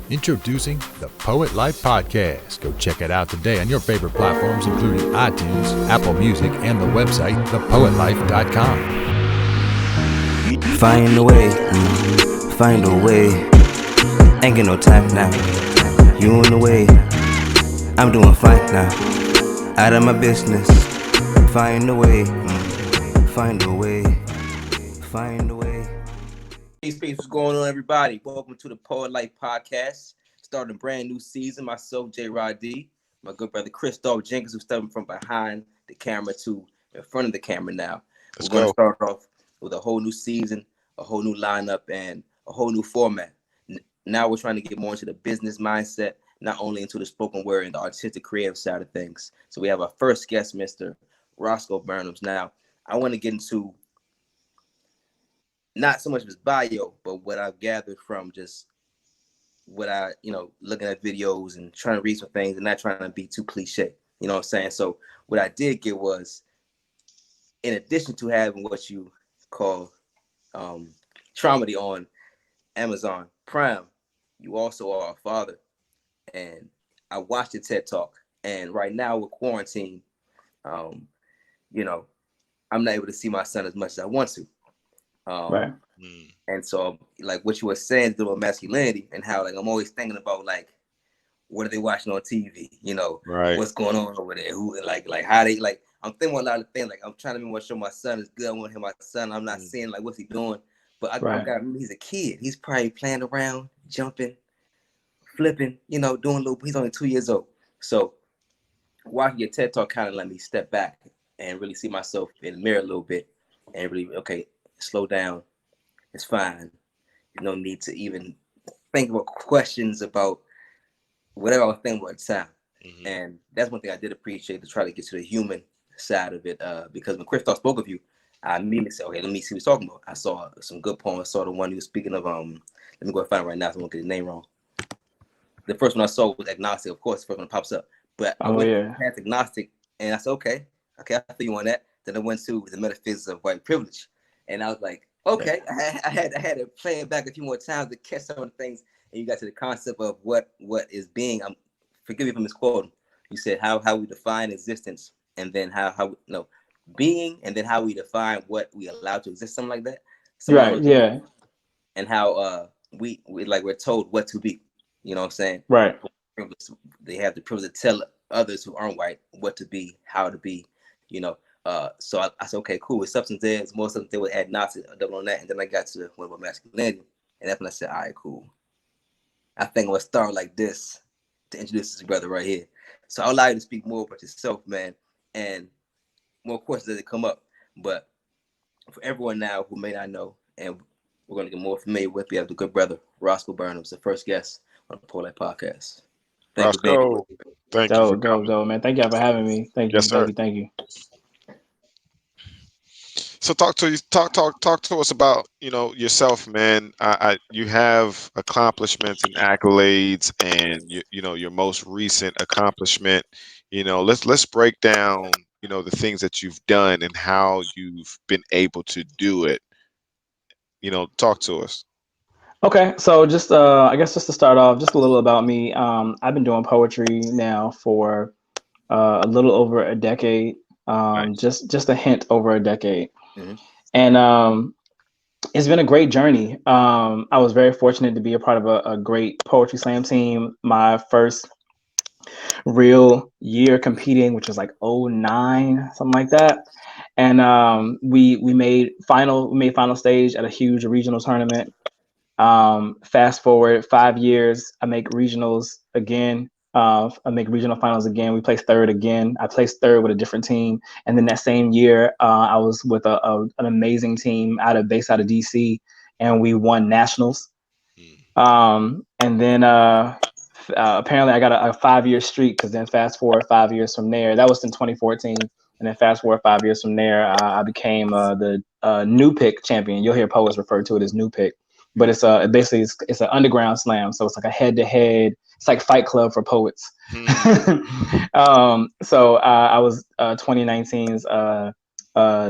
Introducing the Poet Life Podcast. Go check it out today on your favorite platforms, including iTunes, Apple Music, and the website, thepoetlife.com. Find a way, find a way. Ain't get no time now. You on the way, I'm doing fine now. Out of my business. Find a way, find a way, find a way. Peace, what's going on, everybody? Welcome to the Poet Life Podcast. Starting a brand new season. Myself, J. Rod D, my good brother Christoph Jenkins, who's stepping from behind the camera to in front of the camera now. We're going to start off with a whole new season, a whole new lineup, and a whole new format. Now we're trying to get more into the business mindset, not only into the spoken word and the artistic creative side of things. So we have our first guest, Mr. Roscoe Burnems. Now, I want to get into not so much of his bio, but what I've gathered from just what I, looking at videos and trying to read some things and not trying to be too cliche. You know what I'm saying? So what I did get was, in addition to having what you call Traumedy on Amazon Prime, you also are a father. And I watched your TED Talk. And right now with quarantine, I'm not able to see my son as much as I want to. Right. And so, like what you were saying about masculinity and how, like, I'm always thinking about, like, what are they watching on TV? Right. What's going on over there? Who, like how they, like, I'm thinking about a lot of things. Like, I'm trying to show my son is good. I want to hear my son. I'm not seeing, like, what's he doing? But I got to remember, he's a kid. He's probably playing around, jumping, flipping, doing little. He's only 2 years old. So watching your TED Talk kind of let me step back and really see myself in the mirror a little bit and really, okay, slow down. It's fine. There's no need to even think about questions about whatever I was thinking about at the time. Mm-hmm. And that's one thing I did appreciate, to try to get to the human side of it. Because when Christoph spoke of you, I immediately said, okay, let me see what he's talking about. I saw some good poems. I saw the one he was speaking of. Let me go and find it right now so I won't get his name wrong. The first one I saw was agnostic, of course, the first one that pops up. But I went past agnostic and I said, okay, I feel you on that. Then I went to the metaphysics of white privilege. And I was like, okay, I had to play it back a few more times to catch some of the things. And you got to the concept of what is being. Forgive me for misquoting. You said how we define existence, and then how being, and then how we define what we allow to exist, something like that. Right. Yeah. And how we're told what to be. You know what I'm saying? Right. They have the privilege to tell others who aren't white what to be, how to be. So I said, okay, cool. With substance there, it's more substance there with agnostic, double on that. And then I got to one about masculinity. And that's when I said, all right, cool. I think I'm going to start like this to introduce this brother right here. So I'll allow you to speak more about yourself, man. And more questions as they come up. But for everyone now who may not know, and we're going to get more familiar with, we have the good brother, Roscoe Burnems, the first guest on the Poet Life Podcast. Roscoe, thank you for coming. Man. Thank you for having me. Thank you. Yes, sir. Thank you. So talk to us about yourself, man. You have accomplishments and accolades, and your most recent accomplishment. Let's break down the things that you've done and how you've been able to do it. Talk to us. Okay, so just I guess just to start off, just a little about me. I've been doing poetry now for a little over a decade. Nice. Just a hint over a decade. Mm-hmm. And it's been a great journey. I was very fortunate to be a part of a great poetry slam team. My first real year competing, which was like 2009, something like that. And we made final stage at a huge regional tournament. Fast forward 5 years, I make regionals again. I make regional finals again. We placed third again. I placed third with a different team. And then that same year, I was with an amazing team based out of DC, and we won nationals. And then apparently I got a 5-year streak, because then fast forward 5 years from there, that was in 2014. And then fast forward 5 years from there, I became the new pick champion. You'll hear poets refer to it as new pick. But it's basically an underground slam, so it's like a head-to-head. It's like Fight Club for poets. So I was 2019's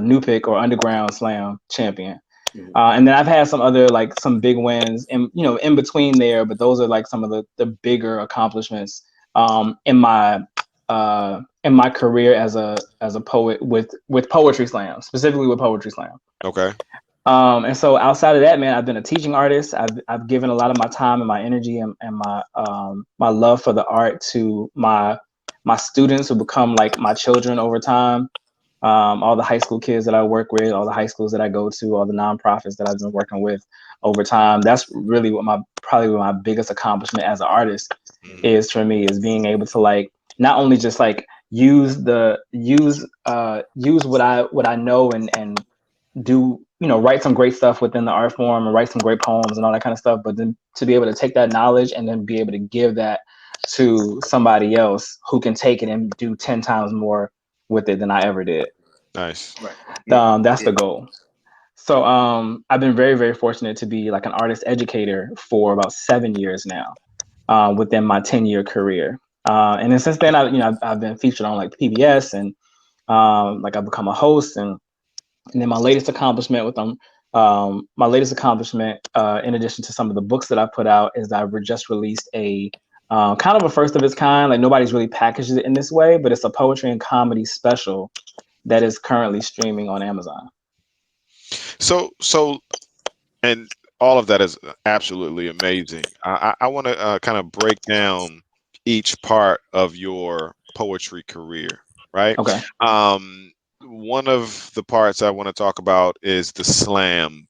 new pick or underground slam champion. Mhm. And then I've had some other like some big wins in in between there, but those are like some of the bigger accomplishments in my career as a poet with poetry slam, specifically with poetry slam. Okay. And so outside of that, man, I've been a teaching artist. I've given a lot of my time and my energy and my love for the art to my students who become like my children over time. All the high school kids that I work with, all the high schools that I go to, all the nonprofits that I've been working with over time. That's really probably what my biggest accomplishment as an artist Mhm. is for me, is being able to like not only just like use what I know and do write some great stuff within the art form and write some great poems and all that kind of stuff, but then to be able to take that knowledge and then be able to give that to somebody else who can take it and do 10 times more with it than I ever did. Nice. Right. Yeah. That's Yeah. the goal. So I've been very, very fortunate to be like an artist educator for about 7 years now, within my 10-year career. And then since then, I've been featured on like PBS and like I've become a host. And then my latest accomplishment with them, in addition to some of the books that I put out, is that I've just released a kind of a first of its kind. Like nobody's really packaged it in this way, but it's a poetry and comedy special that is currently streaming on Amazon. So, and all of that is absolutely amazing. I want to kind of break down each part of your poetry career, right? Okay. One of the parts I want to talk about is the slam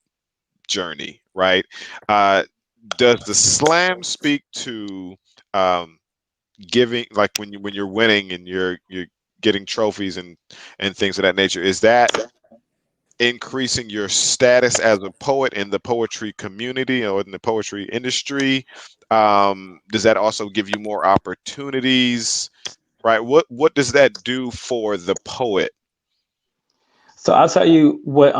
journey, right? Uh, does the slam speak to um, giving, like when you're winning and you're getting trophies and things of that nature? Is that increasing your status as a poet in the poetry community or in the poetry industry? Does that also give you more opportunities? Right? What does that do for the poet? So I'll tell you what.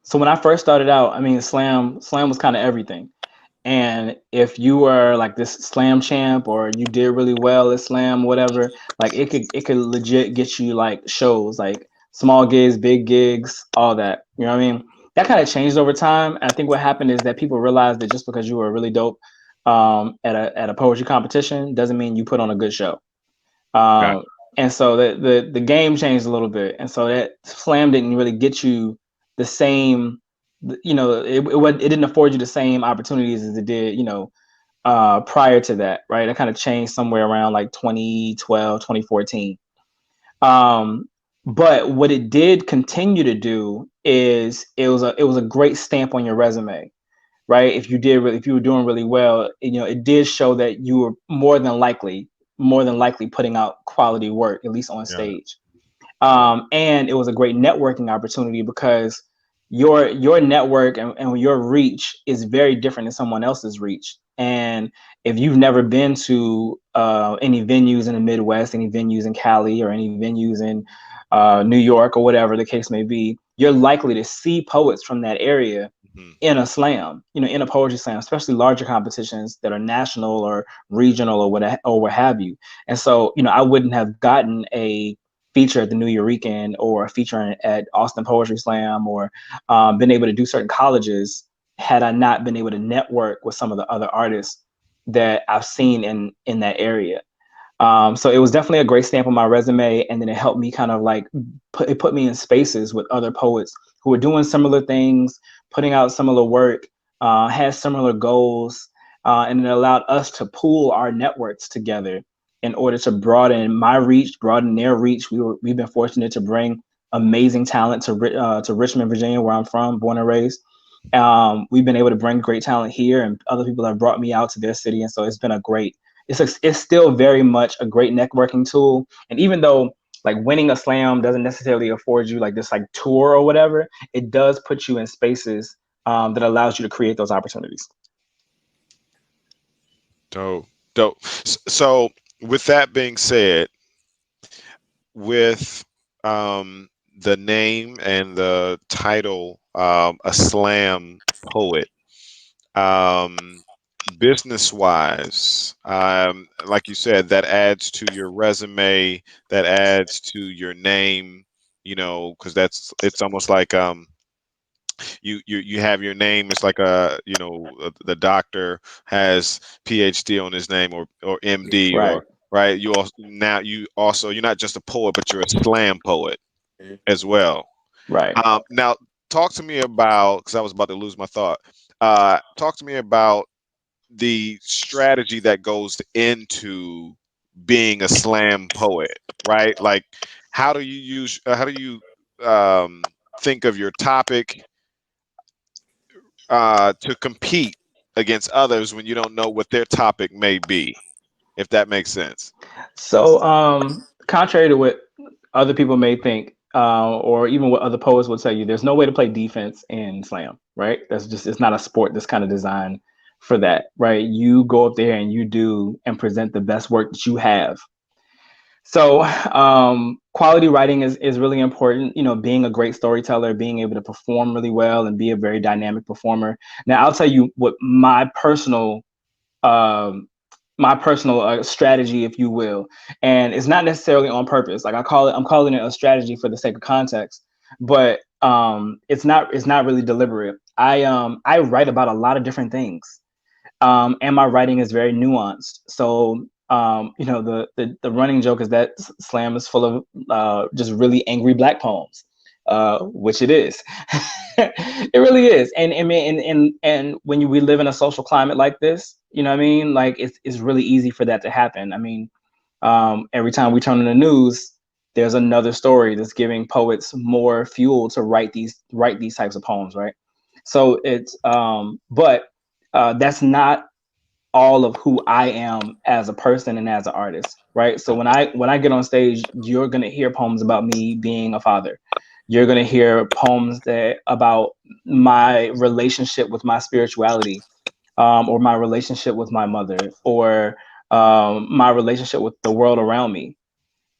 So when I first started out, I mean, slam was kind of everything. And if you were like this slam champ or you did really well at slam, whatever, like it could legit get you like shows, like small gigs, big gigs, all that. You know what I mean? That kind of changed over time. I think what happened is that people realized that just because you were really dope at a poetry competition doesn't mean you put on a good show. Got Um, and so the game changed a little bit, and so that slam didn't really get you the same, it didn't afford you the same opportunities as it did, prior to that, right? It kind of changed somewhere around like 2012, 2014. Um, but what it did continue to do is it was a great stamp on your resume, right? If you were doing really well, it did show that you were more than likely putting out quality work, at least on yeah. stage. And it was a great networking opportunity because your network and your reach is very different than someone else's reach. And if you've never been to any venues in the Midwest, any venues in Cali, or any venues in New York, or whatever the case may be, you're likely to see poets from that area Mhm. in a slam, in a poetry slam, especially larger competitions that are national or regional or what have you. And so, I wouldn't have gotten a feature at the New Eurekan or a feature at Austin Poetry Slam, or been able to do certain colleges had I not been able to network with some of the other artists that I've seen in that area. So it was definitely a great stamp on my resume, and then it helped me kind of like put me in spaces with other poets who were doing similar things, putting out similar work, had similar goals, and it allowed us to pool our networks together in order to broaden my reach, broaden their reach. We've been fortunate to bring amazing talent to Richmond, Virginia, where I'm from, born and raised. We've been able to bring great talent here, and other people have brought me out to their city, and so it's been a great. It's still very much a great networking tool. And even though like winning a slam doesn't necessarily afford you like this like tour or whatever, it does put you in spaces that allows you to create those opportunities. Dope. Dope. So, with that being said, with the name and the title, a slam poet, um, business wise, like you said, that adds to your resume, that adds to your name, because it's almost like you have your name. It's like a, the doctor has PhD on his name, or MD, Right. or right. You also you're not just a poet, but you're a slam poet Mhm. as well. Right. Now talk to me about, because I was about to lose my thought. Talk to me about the strategy that goes into being a slam poet, right? Like, how do you think of your topic to compete against others when you don't know what their topic may be, if that makes sense. So, contrary to what other people may think, or even what other poets will tell you, there's no way to play defense in slam, right? That's just, it's not a sport that's kind of designed for that, right? You go up there and you do and present the best work that you have. So, quality writing is really important. You know, being a great storyteller, being able to perform really well, and be a very dynamic performer. Now, I'll tell you what um, my personal strategy, if you will, and it's not necessarily on purpose. Like I'm calling it a strategy for the sake of context, but it's not really deliberate. I write about a lot of different things, and my writing is very nuanced. So the running joke is that slam is full of just really angry black poems, which it is. It really is. And I mean, and when we live in a social climate like this, you know what I mean? Like it's really easy for that to happen. I mean, every time we turn on the news, there's another story that's giving poets more fuel to write these types of poems, right? So but that's not all of who I am as a person and as an artist, right? So when I get on stage, you're gonna hear poems about me being a father. You're gonna hear poems that about my relationship with my spirituality, or my relationship with my mother, or my relationship with the world around me,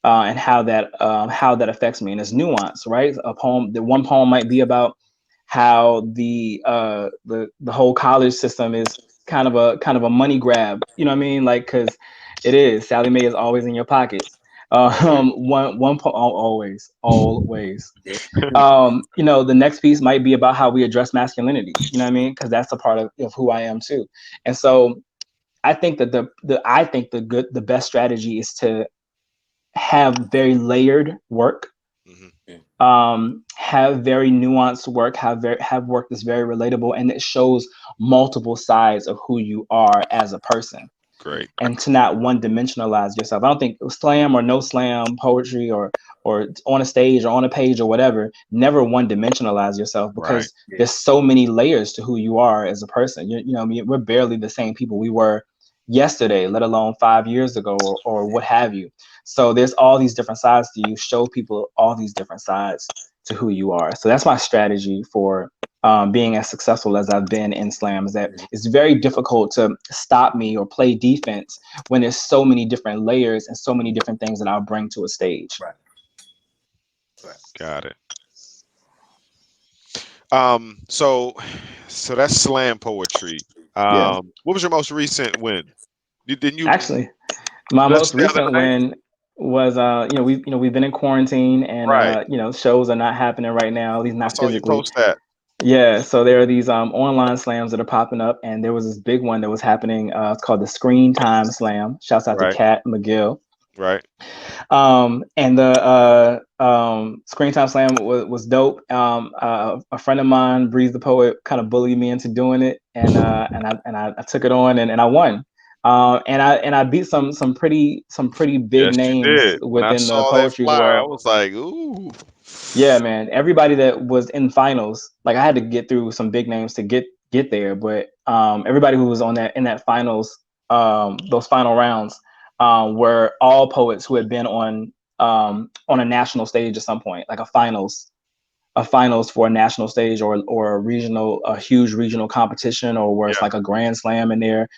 and how that affects me. And it's nuance, right? The one poem might be about how the whole college system is kind of a money grab. You know what I mean? Like, because it is. Sally Mae is always in your pockets. Always, always. Yeah. The next piece might be about how we address masculinity. You know what I mean? Because that's a part of who I am too. And so I think that the best strategy is to have very layered work, Hmm. have very nuanced work, have work that's very relatable and that shows multiple sides of who you are as a person, Great. and to not one dimensionalize yourself. I don't think slam or no slam poetry, or on a stage or on a page or whatever, never one dimensionalize yourself, Right. because there's so many layers to who you are as a person. I mean, we're barely the same people we were yesterday, let alone 5 years ago, or what have you. So there's all these different sides to you. Show people all these different sides to who you are. So that's my strategy for being as successful as I've been in slam, is that it's very difficult to stop me or play defense when there's so many different layers and so many different things that I'll bring to a stage. Right. Right. Got it. So that's slam poetry. Yeah. What was your most recent win? Didn't you Actually, my just most the other recent night? win was we've been in quarantine, and Right. shows are not happening right now, at least I not saw you physically. post that. Yeah, so there are these online slams that are popping up, and there was this big one that was happening. It's called the Screen Time Slam. Shouts out to Right. Kat McGill. Right. And the Screen Time Slam was dope. A friend of mine, Breeze the Poet, kind of bullied me into doing it, and I took it on, and I won. And I beat some pretty big Yes, you names did. When I within the saw that poetry flyer, I world. was like, ooh. Yeah, man. Everybody that was in finals, like I had to get through some big names to get there, but everybody who was in that finals, those final rounds, were all poets who had been on a national stage at some point, like a finals for a national stage, or a huge regional competition, or where it's Yeah. like a grand slam in their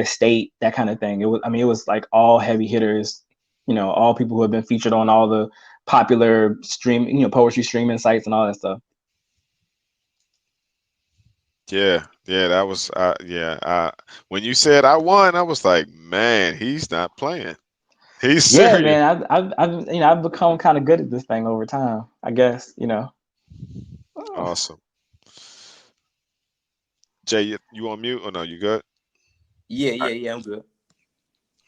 state, that kind of thing. It was like all heavy hitters, all people who have been featured on all the popular poetry streaming sites and all that stuff. Yeah. Yeah. That was, yeah. When you said I won, I was like, man, he's not playing. He's Yeah, serious. man. I've become kind of good at this thing over time, I guess. Awesome. Jay, you on mute? Oh no, you good? Yeah, I'm good.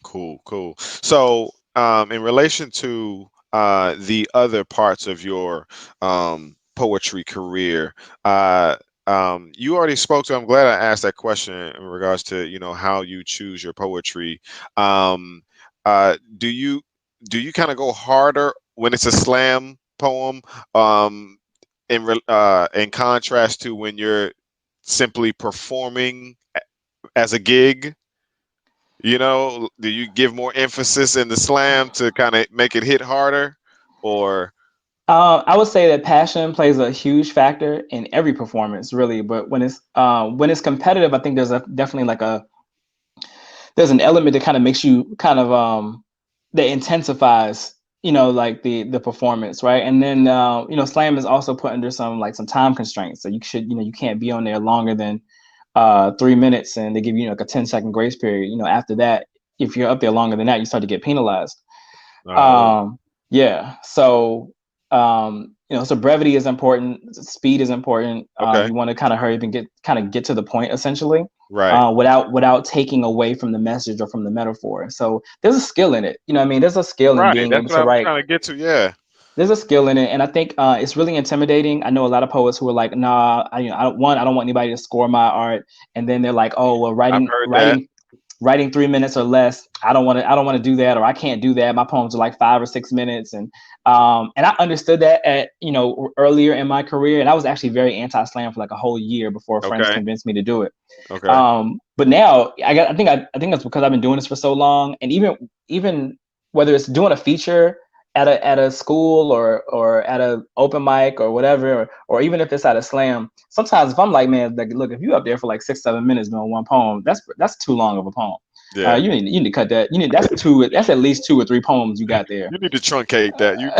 Cool. So, in relation to the other parts of your poetry career, you already spoke to. I'm glad I asked that question in regards to how you choose your poetry. Um, do you kind of go harder when it's a slam poem, in contrast to when you're simply performing as a gig? Do you give more emphasis in the slam to kind of make it hit harder, or? I would say that passion plays a huge factor in every performance, really. But when it's competitive, I think definitely like there's an element that kind of makes you kind of that intensifies like the performance, right? And then slam is also put under some time constraints, so you can't be on there longer than 3 minutes, and they give you like a 10-second grace period. After that, if you're up there longer than that, you start to get penalized. Oh, Yeah. So so brevity is important, speed is important. okay, You want to kind of hurry up and get to the point, essentially, right, without taking away from the message or from the metaphor. So there's a skill in it. What I mean? There's a skill in right. being That's able what to I'm write. trying to get to. Yeah. There's a skill in it, and I think it's really intimidating. I know a lot of poets who are like, "Nah, I don't want anybody to score my art," and then they're like, "Oh, well, I've writing heard that. writing writing 3 minutes or less. I don't want to do that, or I can't do that. My poems are like 5 or 6 minutes." And I understood that at earlier in my career, and I was actually very anti-slam for like a whole year before friends Okay. convinced me to do it. Okay. But now I think that's because I've been doing this for so long, and even whether it's doing a feature at a school or at a open mic or whatever, or even if it's at a slam, sometimes if I'm like, man, like, look, if you up there for like 6-7 minutes doing one poem, that's too long of a poem. Yeah. You need to cut that. That's at least 2 or 3 poems you got there. You need to truncate that. You.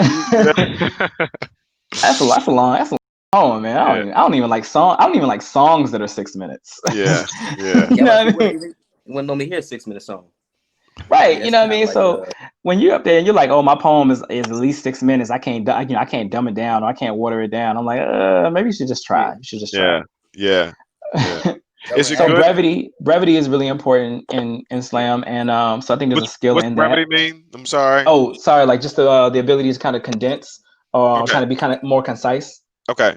That's a long poem, man. Yeah. I don't even like songs that are 6 minutes. Yeah. Yeah. You Yeah, know but what you I mean? wouldn't normally hear a 6 minute song. Right. Yeah, You that's know what I kind of mean? like So when you're up there and you're like, oh, my poem is at least 6 minutes. I can't dumb it down, or I can't water it down. I'm like, maybe you should just try. yeah. You should just try. Yeah. Yeah. Yeah. I Is would it So good? ask. brevity is really important in slam, and so I think there's a skill What's in that. brevity mean? I'm sorry. Oh, sorry, like just the ability to kind of condense or Okay. kind of be kind of more concise. Okay.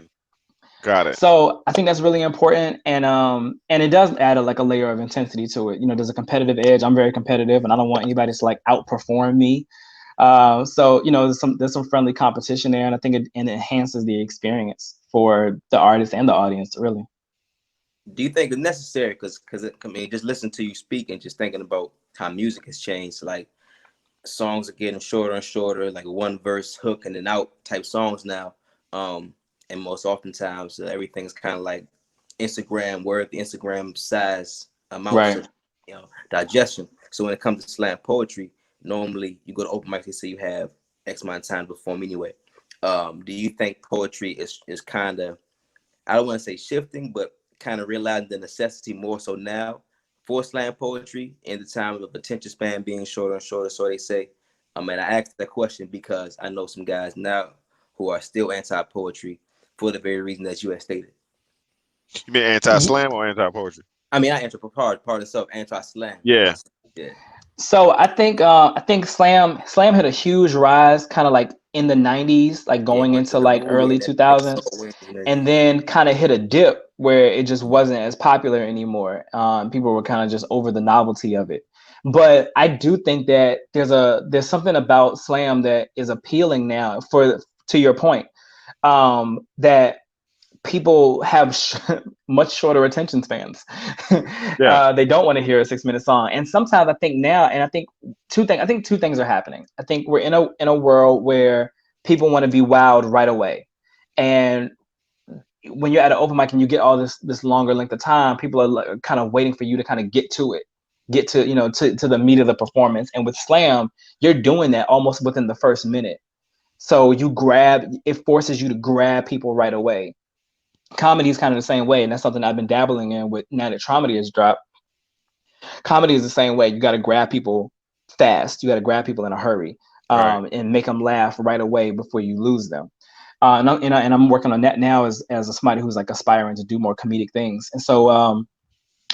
Got it. So I think that's really important, and it does add like a layer of intensity to it. There's a competitive edge. I'm very competitive, and I don't want anybody to like outperform me. So there's some friendly competition there, and I think it enhances the experience for the artist and the audience, really. Do you think it's necessary? Because I mean, just listen to you speak and just thinking about how music has changed. Like songs are getting shorter and shorter, like a one verse hook and then out type songs now. And most oftentimes everything's kind of like Instagram worthy, Instagram size amounts Right. of digestion. So when it comes to slam poetry, normally you go to open mic, they say you have X amount of time to perform anyway. Do you think poetry is kind of, I don't want to say shifting, but kind of realizing the necessity more so now for slam poetry in the time of attention span being shorter and shorter, so they say. And I asked that question because I know some guys now who are still anti-poetry for the very reason that you have stated. You mean anti-slam or anti-poetry? I mean, I part itself, anti-slam. Yeah. Yeah. So I think slam had a huge rise kind of like in the 90s, like Yeah, going went into to the like moon, yeah, early that big soul 2000s, wind and and everything. then kind of hit a dip where it just wasn't as popular anymore. People were kind of just over the novelty of it. But I do think that there's something about slam that is appealing now, to your point, that people have much shorter attention spans. Yeah. They don't want to hear a 6 minute song, and sometimes I think now, and I think two things are happening. I think we're in a world where people want to be wowed right away, and when you're at an open mic and you get all this longer length of time, people are like, kind of waiting for you to kind of get to it, get to to the meat of the performance. And with slam, you're doing that almost within the first minute. So it forces you to grab people right away. Comedy is kind of the same way, and that's something I've been dabbling in with now that Traumedy has dropped. Comedy is the same way. You got to grab people fast. You got to grab people in a hurry, Right. and make them laugh right away before you lose them. And I'm working on that now as somebody who's like aspiring to do more comedic things. And so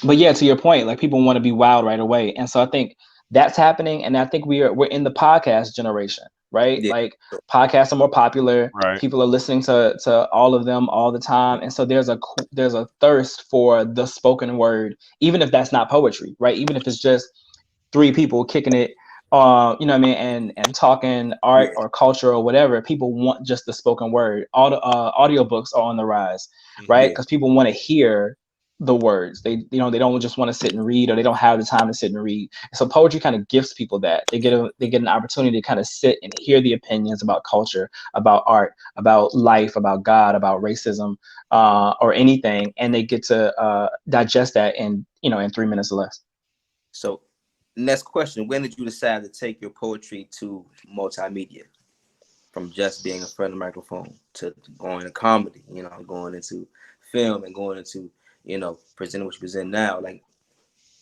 but yeah, to your point, like people want to be wild right away, and so I think that's happening, and I think we're in the podcast generation, right? Yeah. Like podcasts are more popular. Right. People are listening to all of them all the time, and so there's a thirst for the spoken word, even if that's not poetry, right? Even if it's just three people kicking it, you know what I mean, and talking art Yeah. or culture or whatever. People want just the spoken word. All the audiobooks are on the rise, Hmm. right? Yeah. Because people want to hear the words. They don't just want to sit and read, or they don't have the time to sit and read. So poetry kind of gives people that. They get an opportunity to kind of sit and hear the opinions about culture, about art, about life, about God, about racism, or anything, and they get to digest that in, you know, in 3 minutes or less. So, next question: when did you decide to take your poetry to multimedia, from just being in front of the microphone to going to comedy? You know, going into film and going into, presenting what you present now. Like,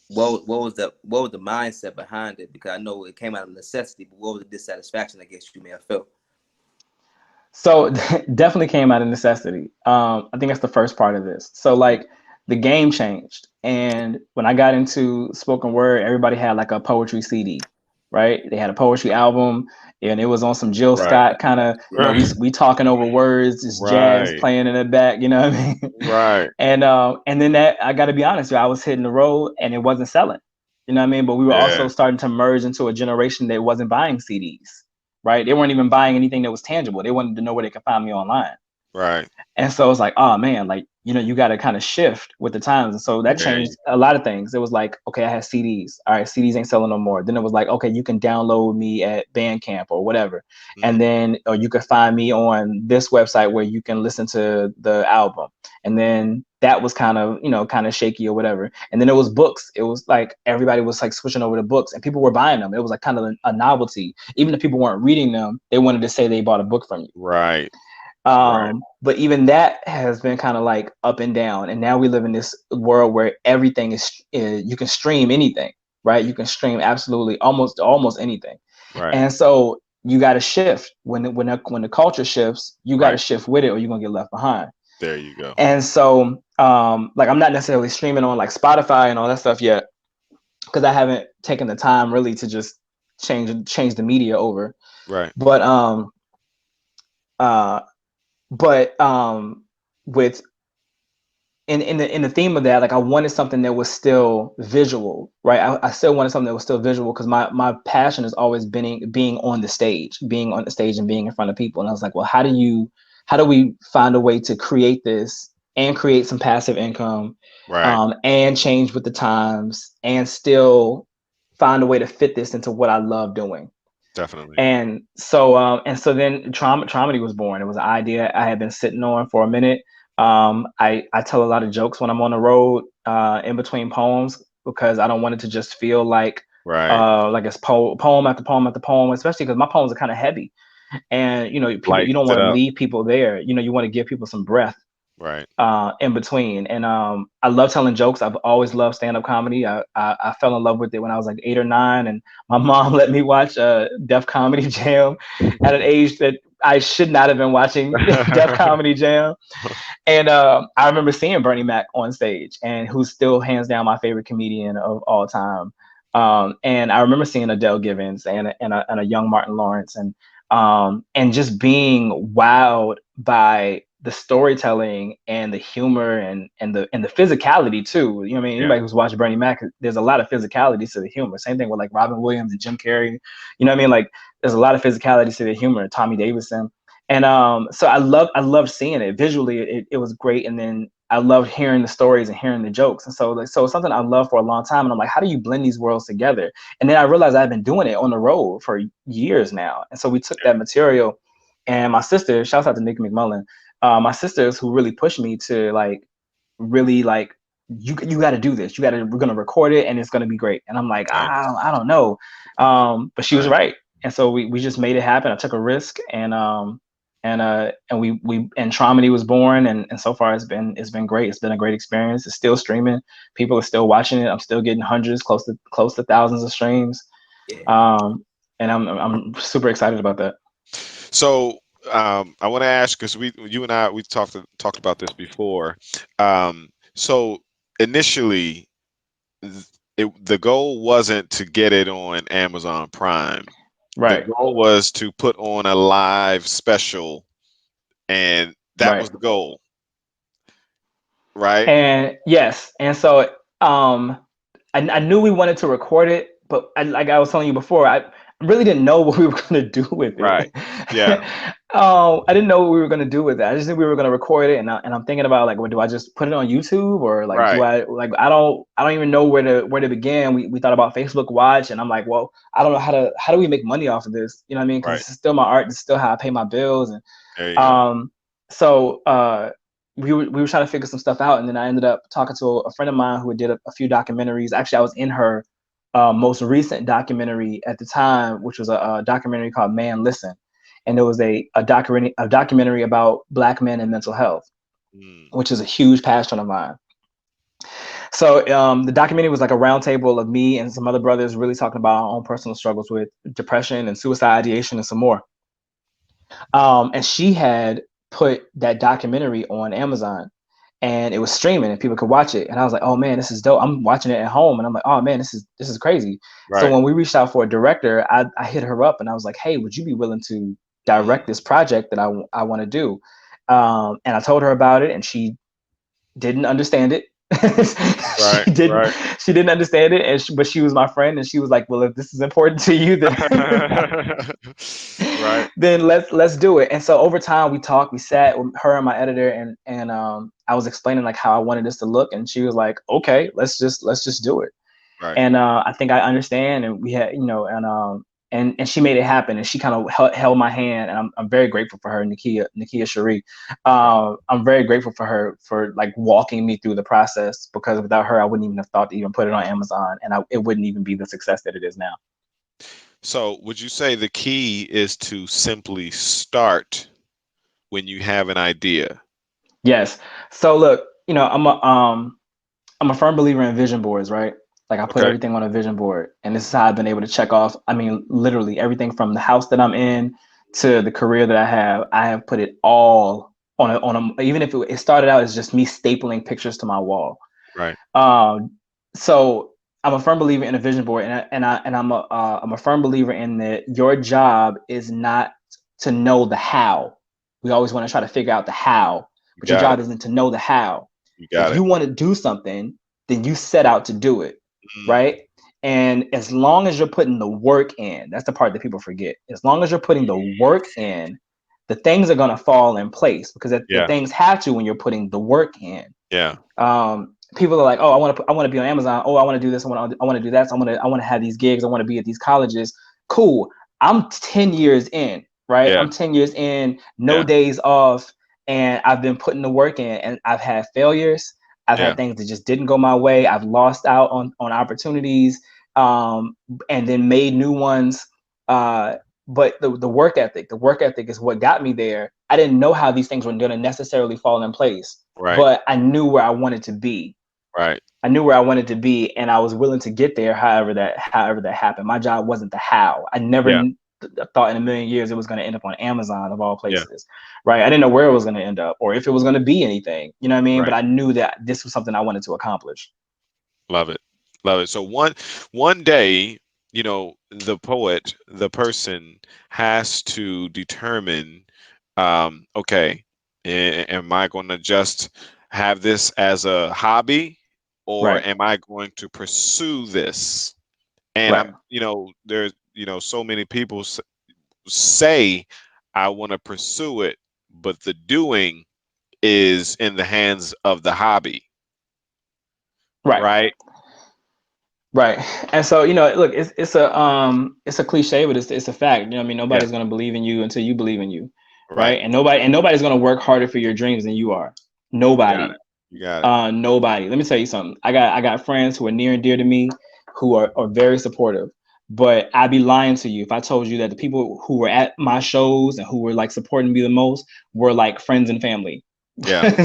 what was the mindset behind it? Because I know it came out of necessity, but what was the dissatisfaction I guess you may have felt? So definitely came out of necessity. I think that's the first part of this. So like the game changed, and when I got into spoken word, everybody had like a poetry CD, right? They had a poetry album, and it was on some Jill Right. Scott kind of, you know, Right. we talking over words, just jazz Right. playing in the back, you know what I mean? Right. And then that I got to be honest, I was hitting the road, and it wasn't selling, you know what I mean? But we were also Yeah. starting to merge into a generation that wasn't buying CDs, right? They weren't even buying anything that was tangible. They wanted to know where they could find me online. Right. And so it's like, oh man, like, you know, you got to kind of shift with the times. And so that There changed you. a lot of things. It was like, okay, I had CDs. All right, CDs ain't selling no more. Then it was like, okay, you can download me at Bandcamp or whatever. Mhm. And then, or you could find me on this website where you can listen to the album. And then that was kind of, you know, kind of shaky or whatever. And then it was books. It was like everybody was like switching over to books, and people were buying them. It was like kind of a novelty. Even if people weren't reading them, they wanted to say they bought a book from you. Right. Right. But even that has been kind of like up and down, and now we live in this world where everything is you can stream anything, right? You can stream absolutely almost anything, Right. and so you got to shift when the culture shifts. You got to Right. shift with it, or you're gonna get left behind. There you go. And so, like I'm not necessarily streaming on like Spotify and all that stuff yet, because I haven't taken the time really to just change the media over. Right. But uh, but with in the theme of that, like I wanted something that was still visual, right? I still wanted something that was still visual, because my passion has always been being on the stage, being on the stage and being in front of people. And I was like, well, how do we find a way to create this and create some passive income, Right. and change with the times, and still find a way to fit this into what I love doing. Definitely. And so then Traumedy was born. It was an idea I had been sitting on for a minute. I tell a lot of jokes when I'm on the road, in between poems, because I don't want it to just feel Right. like it's poem after poem after poem, especially because my poems are kind of heavy, and you know, people, you don't Lights it want to up. leave people there. You know, you want to give people some breath Right. in between. And I love telling jokes. I've always loved stand-up comedy. I fell in love with it when I was like 8 or 9, and my mom let me watch Def Comedy Jam at an age that I should not have been watching Def Comedy Jam. And I remember seeing Bernie Mac on stage, and who's still hands down my favorite comedian of all time. And I remember seeing Adele Givens and a young Martin Lawrence, and just being wowed by the storytelling and the humor and the physicality too. You know what I mean? Yeah. Anybody who's watched Bernie Mac, there's a lot of physicality to the humor. Same thing with like Robin Williams and Jim Carrey. You know what I mean? Like there's a lot of physicality to the humor. Tommy Davidson. And so I loved seeing it visually. It was great, and then I loved hearing the stories and hearing the jokes. And so it's something I loved for a long time. And I'm like, how do you blend these worlds together? And then I realized I've been doing it on the road for years now. And so we took that material, and my sister, shouts out to Nick McMullen, my sisters who really pushed me to like really like, you got to do this. We're gonna record it, and it's gonna be great. And I'm like, Nice. I don't know, but she was Nice. right. And so we just made it happen. I took a risk, and we Traumedy was born, and so far it's been great. It's been a great experience. It's still streaming. People are still watching it. I'm still getting hundreds, close to thousands of streams. Yeah. And I'm super excited about that. So I want to ask, because you and I, we talked about this before. So initially, the goal wasn't to get it on Amazon Prime. The Right. goal was to put on a live special, and that was Right. the goal, right? And yes, and so I knew we wanted to record it, but like I was telling you before, I really didn't know what we were going to do with it. Right. Yeah. I didn't know what we were going to do with it. I just knew we were going to record it, and I'm thinking about like, well, do I just put it on YouTube, or like, do Right. I like I don't even know where to begin. We thought about Facebook Watch, and I'm like, well, I don't know how do we make money off of this? You know what I mean? Because Right. it's still my art. It's still how I pay my bills, and There you go. so we were trying to figure some stuff out, and then I ended up talking to a friend of mine who did a few documentaries. Actually, I was in her most recent documentary at the time, which was a documentary called Man Listen, and it was a documentary about Black men and mental health, which is a huge passion of mine. So the documentary was like a roundtable of me and some other brothers really talking about our own personal struggles with depression and suicide ideation and some more. And she had put that documentary on Amazon, and it was streaming and people could watch it. And I was like, oh man, this is dope. I'm watching it at home, and I'm like, oh man, this is crazy. So Right. when we reached out for a director, I hit her up and I was like, hey, would you be willing to direct this project that I want to do? And I told her about it, and she didn't understand it. Right. Right. She didn't understand it, but she was my friend, and she was like, well, if this is important to you, then Right. then let's do it. And so over time we sat with her and my editor, and I was explaining like how I wanted this to look, and she was like, okay, let's just do it. Right. And I think I understand, and we had, and she made it happen, and she kind of held my hand, and I'm very grateful for her, Nakia Cherie. I'm very grateful for her for like walking me through the process, because without her, I wouldn't even have thought to even put it on Amazon, and it wouldn't even be the success that it is now. So, would you say the key is to simply start when you have an idea? Yes. So look, I'm a firm believer in vision boards, right? Like I put Okay. everything on a vision board, and this is how I've been able to check off. I mean, literally everything from the house that I'm in to the career that I have. I have put it all on a. Even if it started out as just me stapling pictures to my wall. Right. So I'm a firm believer in a vision board, I'm a firm believer in that your job is not to know the how. We always want to try to figure out the how, You but your got job it. isn't to know the how. You If got you it. want to do something, then you set out to do it, Mm. right? And as long as you're putting the work in, that's the part that people forget. As long as you're putting the work in, the things are going to fall in place, because the Yeah. things have to when you're putting the work in. Yeah. People are like, oh, I want to be on Amazon. Oh, I want to do this. I want to do that. So I want to have these gigs. I want to be at these colleges. Cool. I'm 10 years in, right? Yeah. I'm 10 years in, no Yeah. days off, and I've been putting the work in, and I've had failures. I've Yeah. had things that just didn't go my way. I've lost out on opportunities, and then made new ones. But the work ethic is what got me there. I didn't know how these things were going to necessarily fall in place, Right. but I knew where I wanted to be. Right. I knew where I wanted to be, and I was willing to get there. However that happened. My job wasn't the how. I never Yeah. thought in a million years it was going to end up on Amazon of all Yeah. places, right? I didn't know where it was going to end up or if it was going to be anything. You know what I mean? But Right. I knew that this was something I wanted to accomplish. Love it. Love it. So one day, the poet, the person has to determine, okay, am I going to just have this as a hobby, or Right. am I going to pursue this? And Right. there's, so many people say, I want to pursue it, but the doing is in the hands of the hobby, Right. right? Right. And so, look, it's a cliche, but it's a fact. You know what I mean? Yeah. Nobody's gonna believe in you until you believe in you. Right. Right. And nobody's gonna work harder for your dreams than you are. You got Nobody. it. You got it. Nobody. Let me tell you something. I got friends who are near and dear to me who are very supportive. But I'd be lying to you if I told you that the people who were at my shows and who were like supporting me the most were like friends and family. Yeah.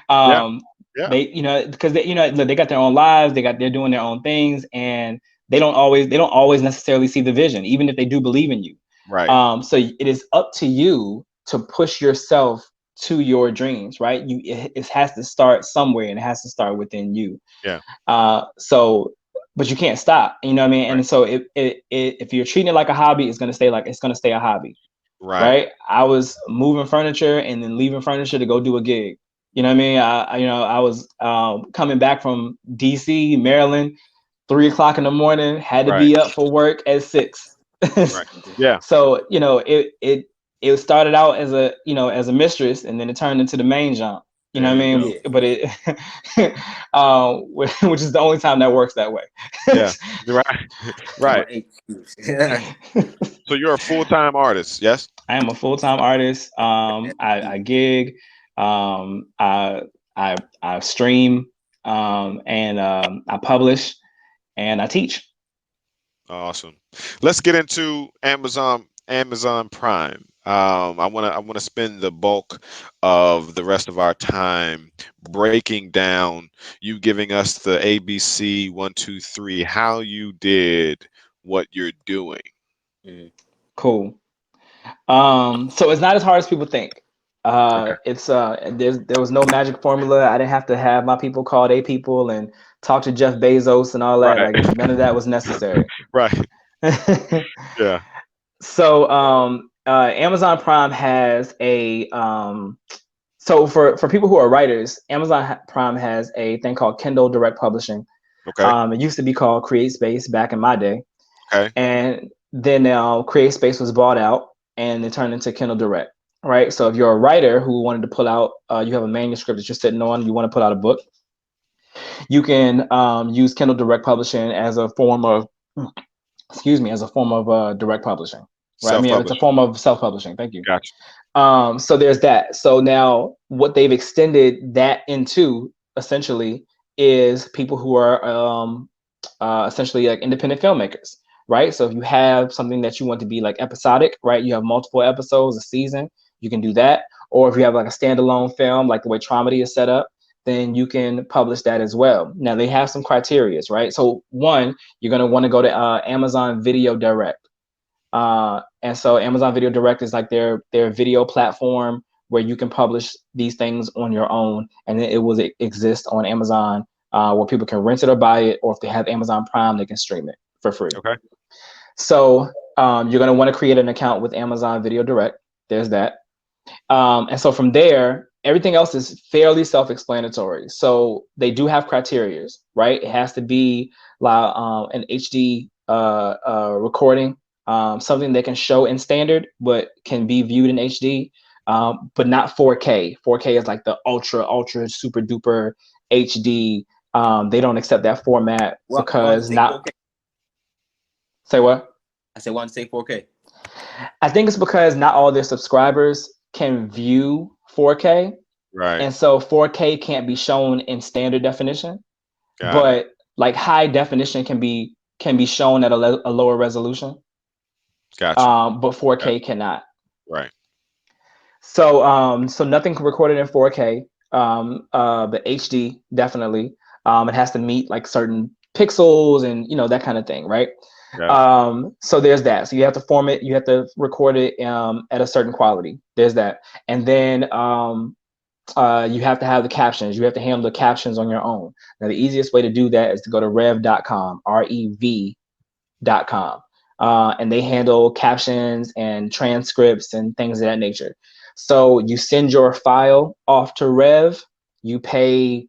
Yeah. um, Yeah. they, because they got their own lives, they're doing their own things, and they don't always necessarily see the vision, even if they do believe in you. Right. So it is up to you to push yourself to your dreams, right? It has to start somewhere, and it has to start within you. Yeah. So, but you can't stop. You know what I mean? Right. And so if you're treating it like a hobby, it's gonna stay a hobby. Right. Right. I was moving furniture and then leaving furniture to go do a gig. You know what I mean? I was coming back from DC, Maryland, 3 o'clock in the morning, had to Right. be up for work at 6. Right. Yeah. So, it started out as a mistress, and then it turned into the main jump. You know There what I you mean? go. Yeah. But which is the only time that works that way. Yeah. Right. Right. So you're a full-time artist, yes? I am a full-time artist. I gig, I stream, and I publish, and I teach. Awesome. Let's get into Amazon Prime. I wanna spend the bulk of the rest of our time breaking down, you giving us the ABC 1, 2, 3, how you did what you're doing. Cool. So it's not as hard as people think. Okay. There was no magic formula. I didn't have to have my people call their people and talk to Jeff Bezos and all that. Right. Like, none of that was necessary. Right. Yeah. So Amazon Prime has so for people who are writers, Prime has a thing called Kindle Direct Publishing. Okay. It used to be called CreateSpace back in my day, Okay. and then CreateSpace was bought out and it turned into Kindle Direct. Right. So if you're a writer who wanted to pull out, you have a manuscript that you're sitting on, you want to put out a book, you can use Kindle Direct Publishing as a form of, direct publishing. Right. I mean, it's a Self-publishing. form of self-publishing. Thank you. Gotcha. So there's that. So now what they've extended that into essentially is people who are essentially like independent filmmakers, right? So if you have something that you want to be like episodic, right? You have multiple episodes a season, you can do that. Or if you have like a standalone film, like the way Traumedy is set up, then you can publish that as well. Now they have some criterias, right? So one, you're going to want to go to Amazon Video Direct. And so Amazon Video Direct is like their video platform where you can publish these things on your own, and then it will exist on Amazon where people can rent it or buy it, or if they have Amazon Prime, they can stream it for free. Okay. So you're going to want to create an account with Amazon Video Direct. There's that. And so from there, everything else is fairly self-explanatory. So they do have criterias, right? It has to be an HD recording. Something they can show in standard, but can be viewed in HD, but not 4K. 4K is like the ultra, super duper HD. They don't accept that format because not. 4K? Say what? I said, why don't you say 4K? I think it's because not all their subscribers can view 4K. Right. And so 4K can't be shown in standard definition, but like high definition can be shown at a lower resolution. Gotcha. But 4K cannot. Right. So so nothing recorded in 4K, but HD definitely. It has to meet like certain pixels and that kind of thing, right? So there's that. So you have to record it at a certain quality. There's that. And then you have to have the captions. You have to handle the captions on your own. Now the easiest way to do that is to go to rev.com, rev.com. And they handle captions and transcripts and things of that nature. So you send your file off to Rev, you pay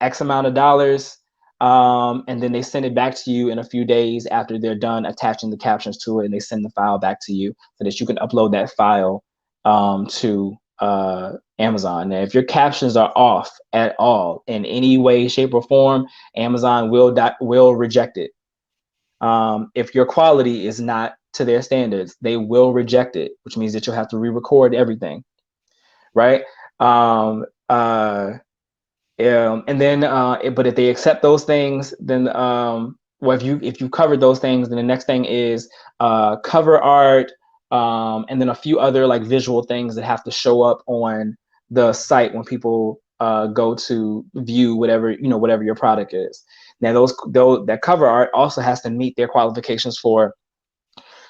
X amount of dollars, and then they send it back to you in a few days after they're done attaching the captions to it, and they send the file back to you so that you can upload that file to Amazon. Now, if your captions are off at all in any way, shape, or form, Amazon will reject it. If your quality is not to their standards, they will reject it, which means that you'll have to re-record everything, right? And then, but if they accept those things, then, well, if you covered those things, then the next thing is cover art, and then a few other like visual things that have to show up on the site when people go to view whatever your product is. Now, that cover art also has to meet their qualifications for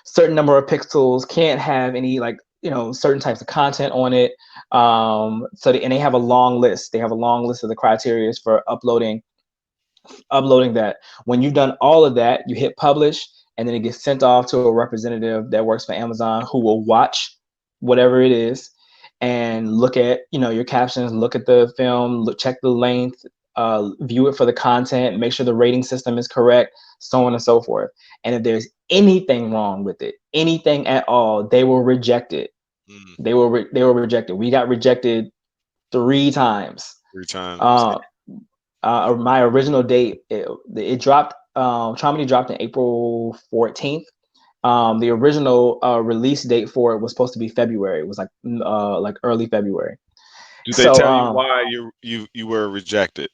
certain number of pixels, can't have any like certain types of content on it. And they have a long list. They have a long list of the criteria for uploading that. When you've done all of that, you hit publish, and then it gets sent off to a representative that works for Amazon who will watch whatever it is and look at your captions, look at the film, check the length, view it for the content, make sure the rating system is correct, so on and so forth. And if there's anything wrong with it, anything at all, they will reject it. They were rejected. We got rejected 3 times. 3 times. My original date, it dropped. Traumedy dropped on April 14th. The original release date for it was supposed to be February. It was like early February. Did they tell you why you were rejected?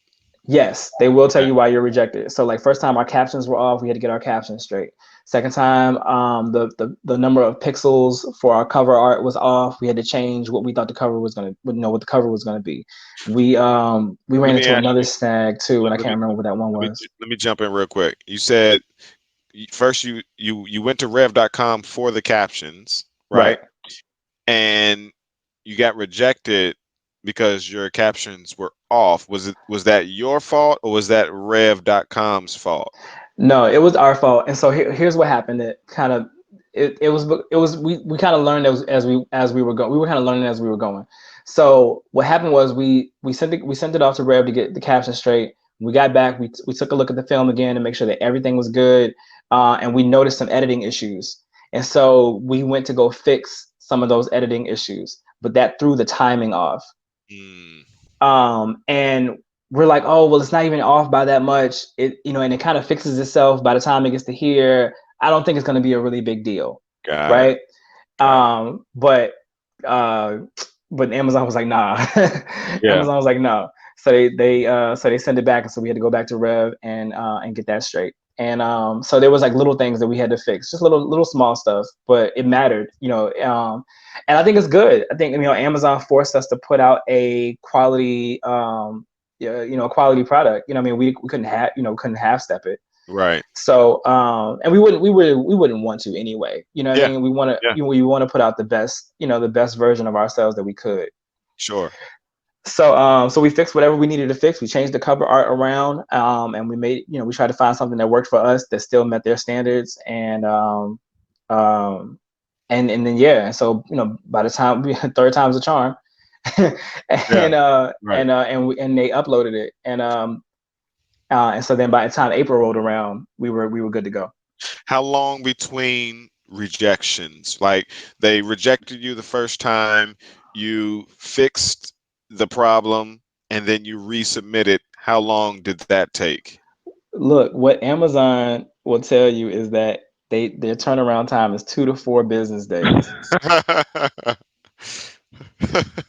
Yes, they will tell you why you're rejected. So like first time our captions were off, we had to get our captions straight. Second time, the number of pixels for our cover art was off. We had to change what we thought the cover was gonna, what the cover was gonna be. We ran into another snag too, and I can't remember what that one was. Let me jump in real quick. You said first you went to rev.com for the captions, right? And you got rejected because your captions were off. Was that your fault, or was that rev.com's fault? No, it was our fault. And so here's what happened. It kind of we kind of learned as we were going. We were kind of learning as we were going. So what happened was we sent it off to Rev to get the caption straight. We got back. We took a look at the film again to make sure that everything was good. And we noticed some editing issues. And so we went to go fix some of those editing issues, but that threw the timing off. And we're like, oh, well, it's not even off by that much. And it kind of fixes itself by the time it gets to here. I don't think it's going to be a really big deal. Right. But Amazon was like, nah. Amazon was like, no. So they send it back. And so we had to go back to Rev and get that straight. And so there was like little things that we had to fix, just little small stuff, but it mattered, and I think it's good. I think, Amazon forced us to put out a quality, quality product. We couldn't half step it. Right. So, and we wouldn't want to anyway. We want to put out the best, the best version of ourselves that we could. Sure. So we fixed whatever we needed to fix. We changed the cover art around, and we made, we tried to find something that worked for us that still met their standards. And then yeah. So by the time third time's a charm, and they uploaded it, and so then by the time April rolled around, we were good to go. How long between rejections? Like they rejected you the first time, you fixed the problem, and then you resubmitted. How long did that take? Look, what Amazon will tell you is that their turnaround time is 2 to 4 business days.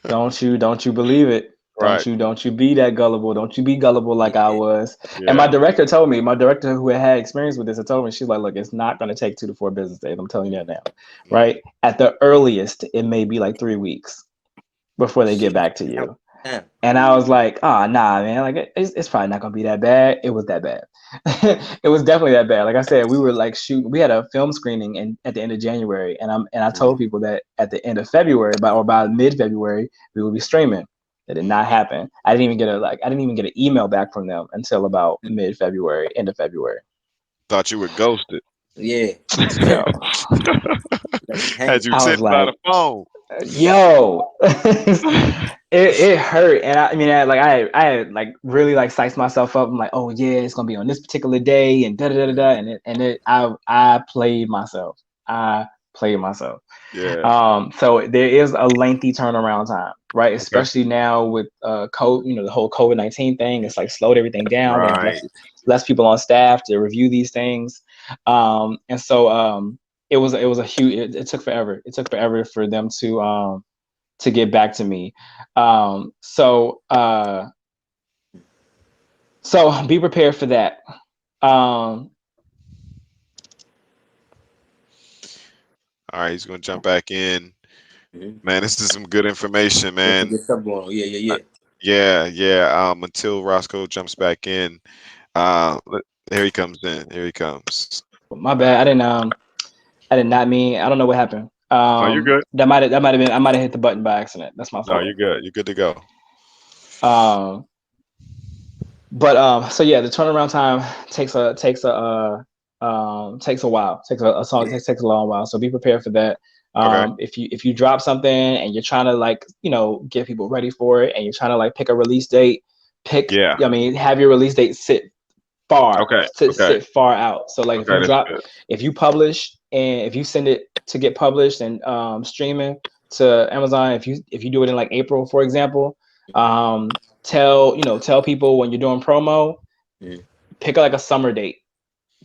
Don't you believe it? Don't you be that gullible. Don't you be gullible like I was. Yeah. And my director who had experience with this, told me, she's like, look, it's not going to take 2 to 4 business days. I'm telling you that now, right? At the earliest, it may be like 3 weeks before they get back to you. And I was like, oh, nah, man, like it's probably not gonna be that bad. It was that bad. It was definitely that bad. Like I said, we were like shooting. We had a film screening at the end of January, and I told people that at the end of February, by mid-February, we would be streaming. That did not happen. I didn't even get an email back from them until about mid-February, end of February. Thought you were ghosted. Yeah. Had you sitting by the phone. Yo, it hurt, and I had like really like psyched myself up. I'm like, oh yeah, it's gonna be on this particular day, and I played myself. Yeah. So there is a lengthy turnaround time, right? Especially now with COVID, the whole COVID-19 thing. It's like slowed everything down. Right. We have less people on staff to review these things, and so it was a huge. It took forever. It took forever for them to get back to me. So be prepared for that. All right, he's gonna jump back in. Man, this is some good information, man. Yeah. Until Roscoe jumps back in. Here he comes in. Here he comes. My bad. I did not mean. I don't know what happened. You're good. That might have been, I might have hit the button by accident. That's my fault. No, you're good. You're good to go. But so yeah, the turnaround time takes a while. Takes a long while. So be prepared for that. Okay. If you drop something and you're trying to like, get people ready for it, and you're trying to like pick a release date, have your release date sit far out. So like if you publish and if you send it to get published and streaming to Amazon, if you do it in like April, for example, tell people when you're doing promo, pick like a summer date.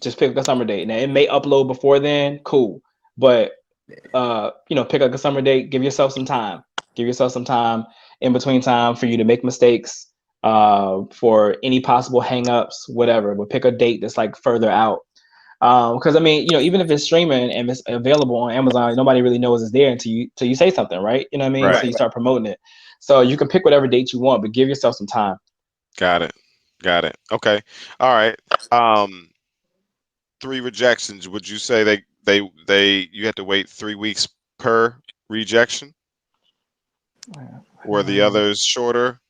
Just pick a summer date. Now it may upload before then, cool, but pick like a summer date. Give yourself some time. Give yourself some time in between time for you to make mistakes, for any possible hangups, whatever. But pick a date that's like further out. Because I mean, even if it's streaming and it's available on Amazon, nobody really knows it's there until you say something, right? You know what I mean? Right. So you start promoting it. So you can pick whatever date you want, but give yourself some time. Got it. Okay. All right. 3 rejections. Would you say you had to wait 3 weeks per rejection? Were the others shorter?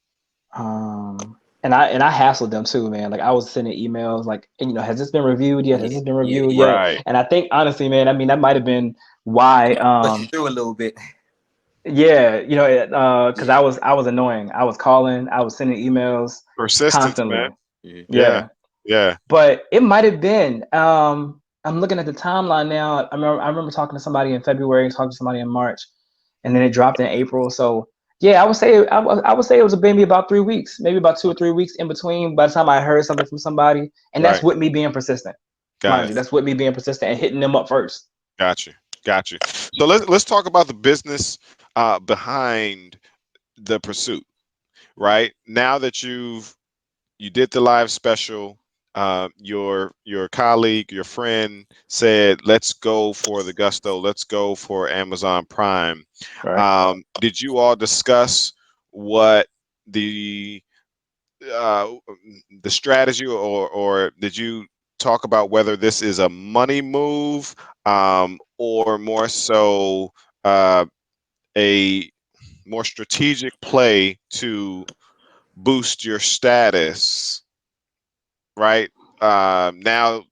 And I hassled them too, man. Like I was sending emails like, has this been reviewed yet? Has this been reviewed yet? Right. And I think honestly, man, I mean, that might have been why. Push through a little bit. Yeah, because I was annoying. I was calling, I was sending emails constantly. Man. Yeah. But it might have been. I'm looking at the timeline now. I remember talking to somebody in February, talking to somebody in March, and then it dropped in April. So yeah, I would say it was maybe about 3 weeks, maybe about 2 or 3 weeks in between. By the time I heard something from somebody, and that's with me being persistent. Mind you, that's with me being persistent and hitting them up first. Got you. So let's talk about the business behind the pursuit. Right now that you did the live special, your colleague, your friend said, "Let's go for the gusto. Let's go for Amazon Prime." Right. Did you all discuss what the strategy, or did you talk about whether this is a money move, or more so a more strategic play to boost your status? Right. Now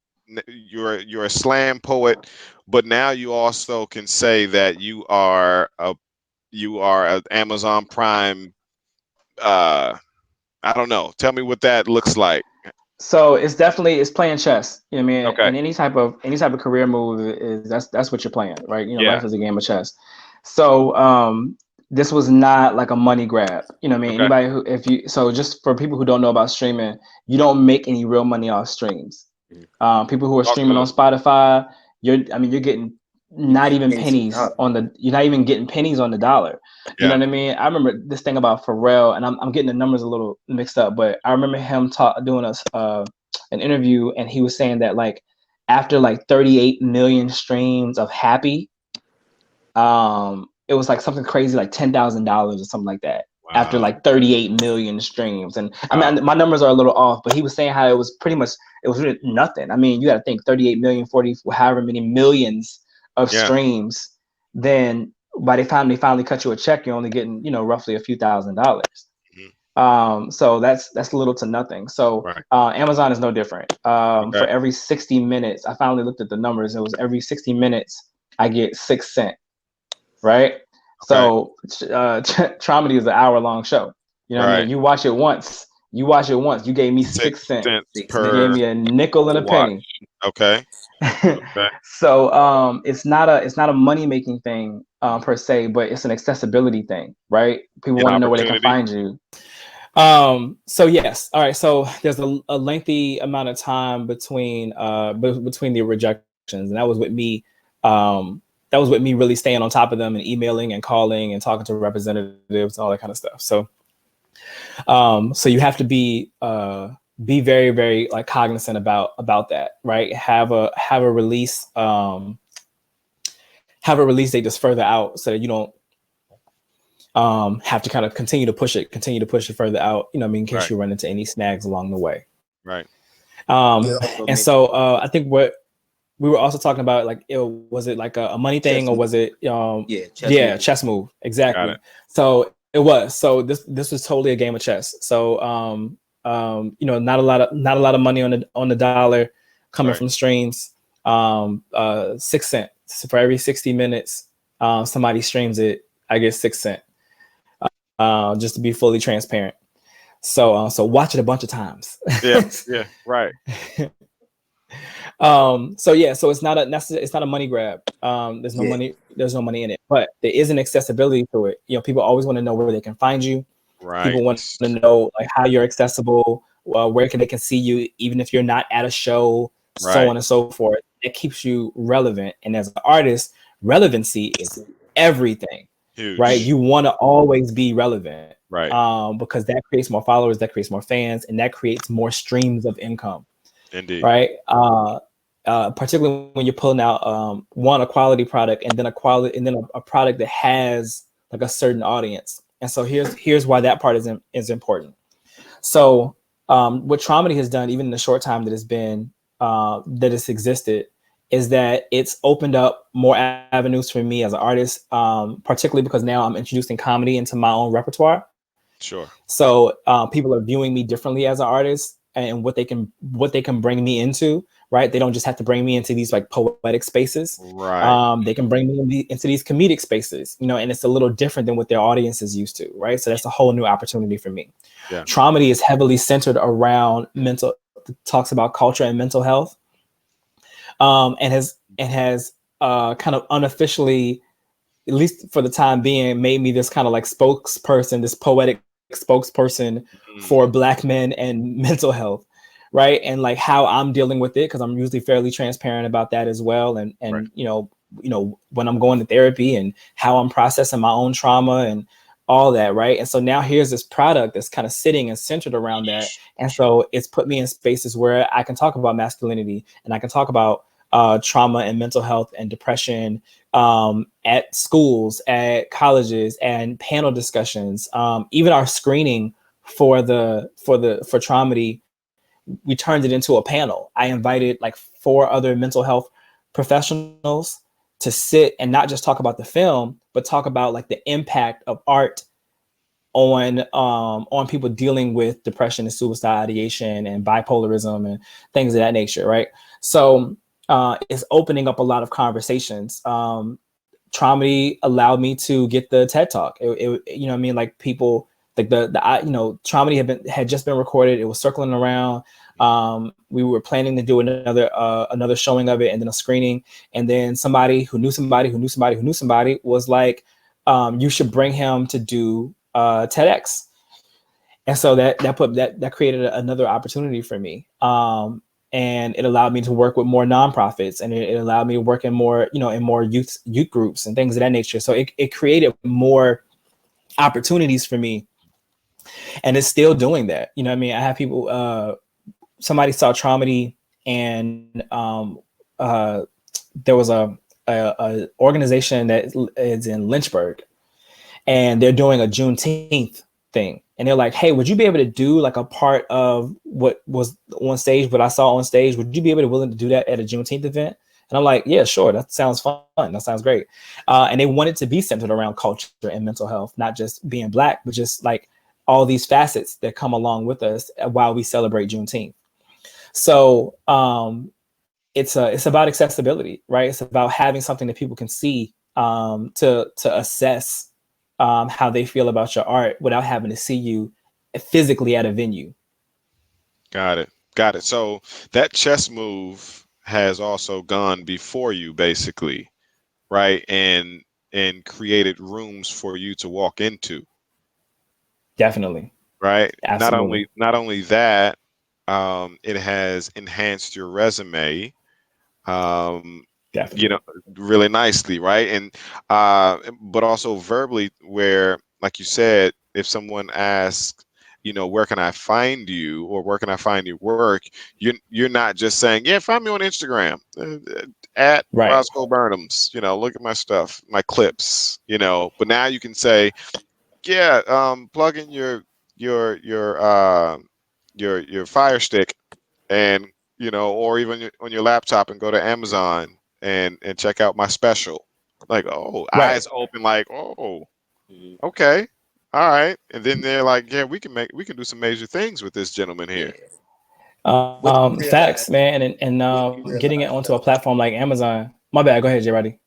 you're a slam poet, but now you also can say that you are an Amazon Prime. I don't know. Tell me what that looks like. So it's playing chess. You know what I mean? Okay. And any type of career move is that's what you're playing, right? Life is a game of chess. So this was not like a money grab. You know what I mean? Okay. Anybody just for people who don't know about streaming, you don't make any real money off streams. People who are streaming on Spotify, you're getting not even pennies you're not even getting pennies on the dollar. You know what I mean? I remember this thing about Pharrell, and I'm getting the numbers a little mixed up, but I remember him doing an interview, and he was saying that like after like 38 million streams of Happy, it was like something crazy like $10,000 or something like that. Wow. After like 38 million streams. And I mean, my numbers are a little off, but he was saying how it was really nothing. I mean, you got to think 38 million, 40, however many millions of streams. Then by the time they finally cut you a check, you're only getting, roughly a few $1,000s. Mm-hmm. So that's little to nothing. So Amazon is no different. For every 60 minutes, I finally looked at the numbers. It was every 60 minutes, I get 6 cents. Right. Okay. So Traumedy is an hour-long show. You know what I mean? You watch it once. You gave me 6 cents. You gave me a nickel and a penny. Okay. So it's not a money-making thing per se, but it's an accessibility thing, right? People want to know where they can find you. So yes. All right. So there's a lengthy amount of time between the rejections, and that was with me. That was with me really staying on top of them and emailing and calling and talking to representatives and all that kind of stuff. So, so you have to be very, very like cognizant about that, right? Have a release date that's further out so that you don't have to kind of continue to push it further out. You know what I mean? In case you run into any snags along the way. Right. And so I think we were also talking about like, was it like a money thing, Chess or move. was it Yeah, chess yeah, move. chess move, Got exactly. it. So it was. So this was totally a game of chess. So not a lot of money on the dollar coming Right. from streams. 6 cents. So for every 60 minutes somebody streams it, I get 6 cents. Just to be fully transparent. So watch it a bunch of times. Yeah. Yeah. Right. So yeah, so it's not a money grab. Yeah. There's no money in it, but there is an accessibility to it. People always want to know where they can find you. People Right. want to know like how you're accessible, where they can see you, even if you're not at a show, so Right. on and so forth. It keeps you relevant, and as an artist, relevancy is everything, right? Huge. You want to always be relevant, Right. because that creates more followers, that creates more fans, and that creates more streams of income, Indeed. right? Particularly when you're pulling out a quality product, and then a product that has like a certain audience. And so here's why that part is important. So what Traumedy has done, even in the short time that it's existed, is that it's opened up more avenues for me as an artist, particularly because now I'm introducing comedy into my own repertoire. Sure. So people are viewing me differently as an artist, and what they can bring me into. Right, they don't just have to bring me into these like poetic spaces. Right. They can bring me into these comedic spaces, and it's a little different than what their audience is used to. Right, so that's a whole new opportunity for me. Yeah. Traumedy is heavily centered around talks about culture and mental health, and has kind of unofficially, at least for the time being, made me this kind of like spokesperson, this poetic spokesperson Mm. for Black men and mental health, right? And like how I'm dealing with it, because I'm usually fairly transparent about that as well. Right. And when I'm going to therapy, and how I'm processing my own trauma and all that, right? And so now here's this product that's kind of sitting and centered around that. And so it's put me in spaces where I can talk about masculinity, and I can talk about trauma and mental health and depression, at schools, at colleges, and panel discussions. Even our screening for Traumedy, we turned it into a panel. I invited like 4 other mental health professionals to sit and not just talk about the film, but talk about like the impact of art on people dealing with depression and suicide ideation and bipolarism and things of that nature, right? So it's opening up a lot of conversations. Traumedy allowed me to get the TED Talk. Like people like Traumedy had just been recorded. It was circling around. We were planning to do another showing of it, and then a screening. And then somebody who knew somebody who knew somebody who knew somebody was like, you should bring him to do TEDx. And so that created another opportunity for me. And it allowed me to work with more nonprofits, and it allowed me to work in more youth groups and things of that nature. So it created more opportunities for me, and it's still doing that. I have people, somebody saw Traumedy, and there was a organization that is in Lynchburg, and they're doing a Juneteenth thing. And they're like, hey, would you be able to do like a part of what was on stage, what I saw on stage? Would you be willing to do that at a Juneteenth event? And I'm like, yeah, sure. That sounds fun. That sounds great. And they want it to be centered around culture and mental health, not just being Black, but just like all these facets that come along with us while we celebrate Juneteenth. So it's about accessibility, right? It's about having something that people can see, to assess how they feel about your art without having to see you physically at a venue. Got it. Got it. So that chess move has also gone before you, basically, right? And created rooms for you to walk into, Definitely. right? Absolutely. Not only that, it has enhanced your resume, um, you Definitely. know, really nicely, right? And but also verbally, where, like you said, if someone asks, where can I find you, or where can I find your work, you're not just saying, yeah, find me on Instagram, at Right. Roscoe Burnems, look at my stuff, my clips, but now you can say, yeah, plug in your your Fire Stick, and you know, or even on your laptop and go to Amazon and check out my special. Like, oh, Right. eyes open, like, oh, Mhm. okay, all right. And then they're like, yeah, we can do some major things with this gentleman Yeah. here. When did you realize? Facts, man, and When did you getting it realize? onto a platform like Amazon. My bad. Go ahead, J. Roddy.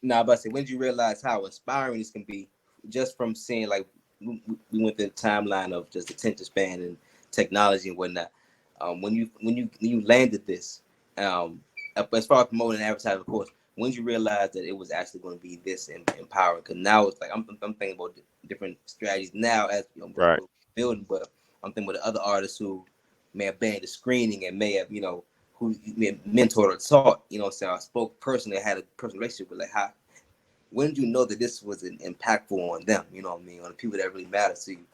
Nah, but I say, when did you realize how inspiring this can be, just from seeing like we went through the timeline of just attention span and technology and whatnot. When you landed this, as far as promoting and advertising, of course, when did you realize that it was actually going to be this empowering? Because now it's like I'm thinking about different strategies now as Right. we're building, but I'm thinking about the other artists who may have been at the screening and may have who mentored or taught, so I spoke personally, I had a personal relationship with, like, how, when did you know that this was an impactful on them, you know what I mean, on the people that really matter to you?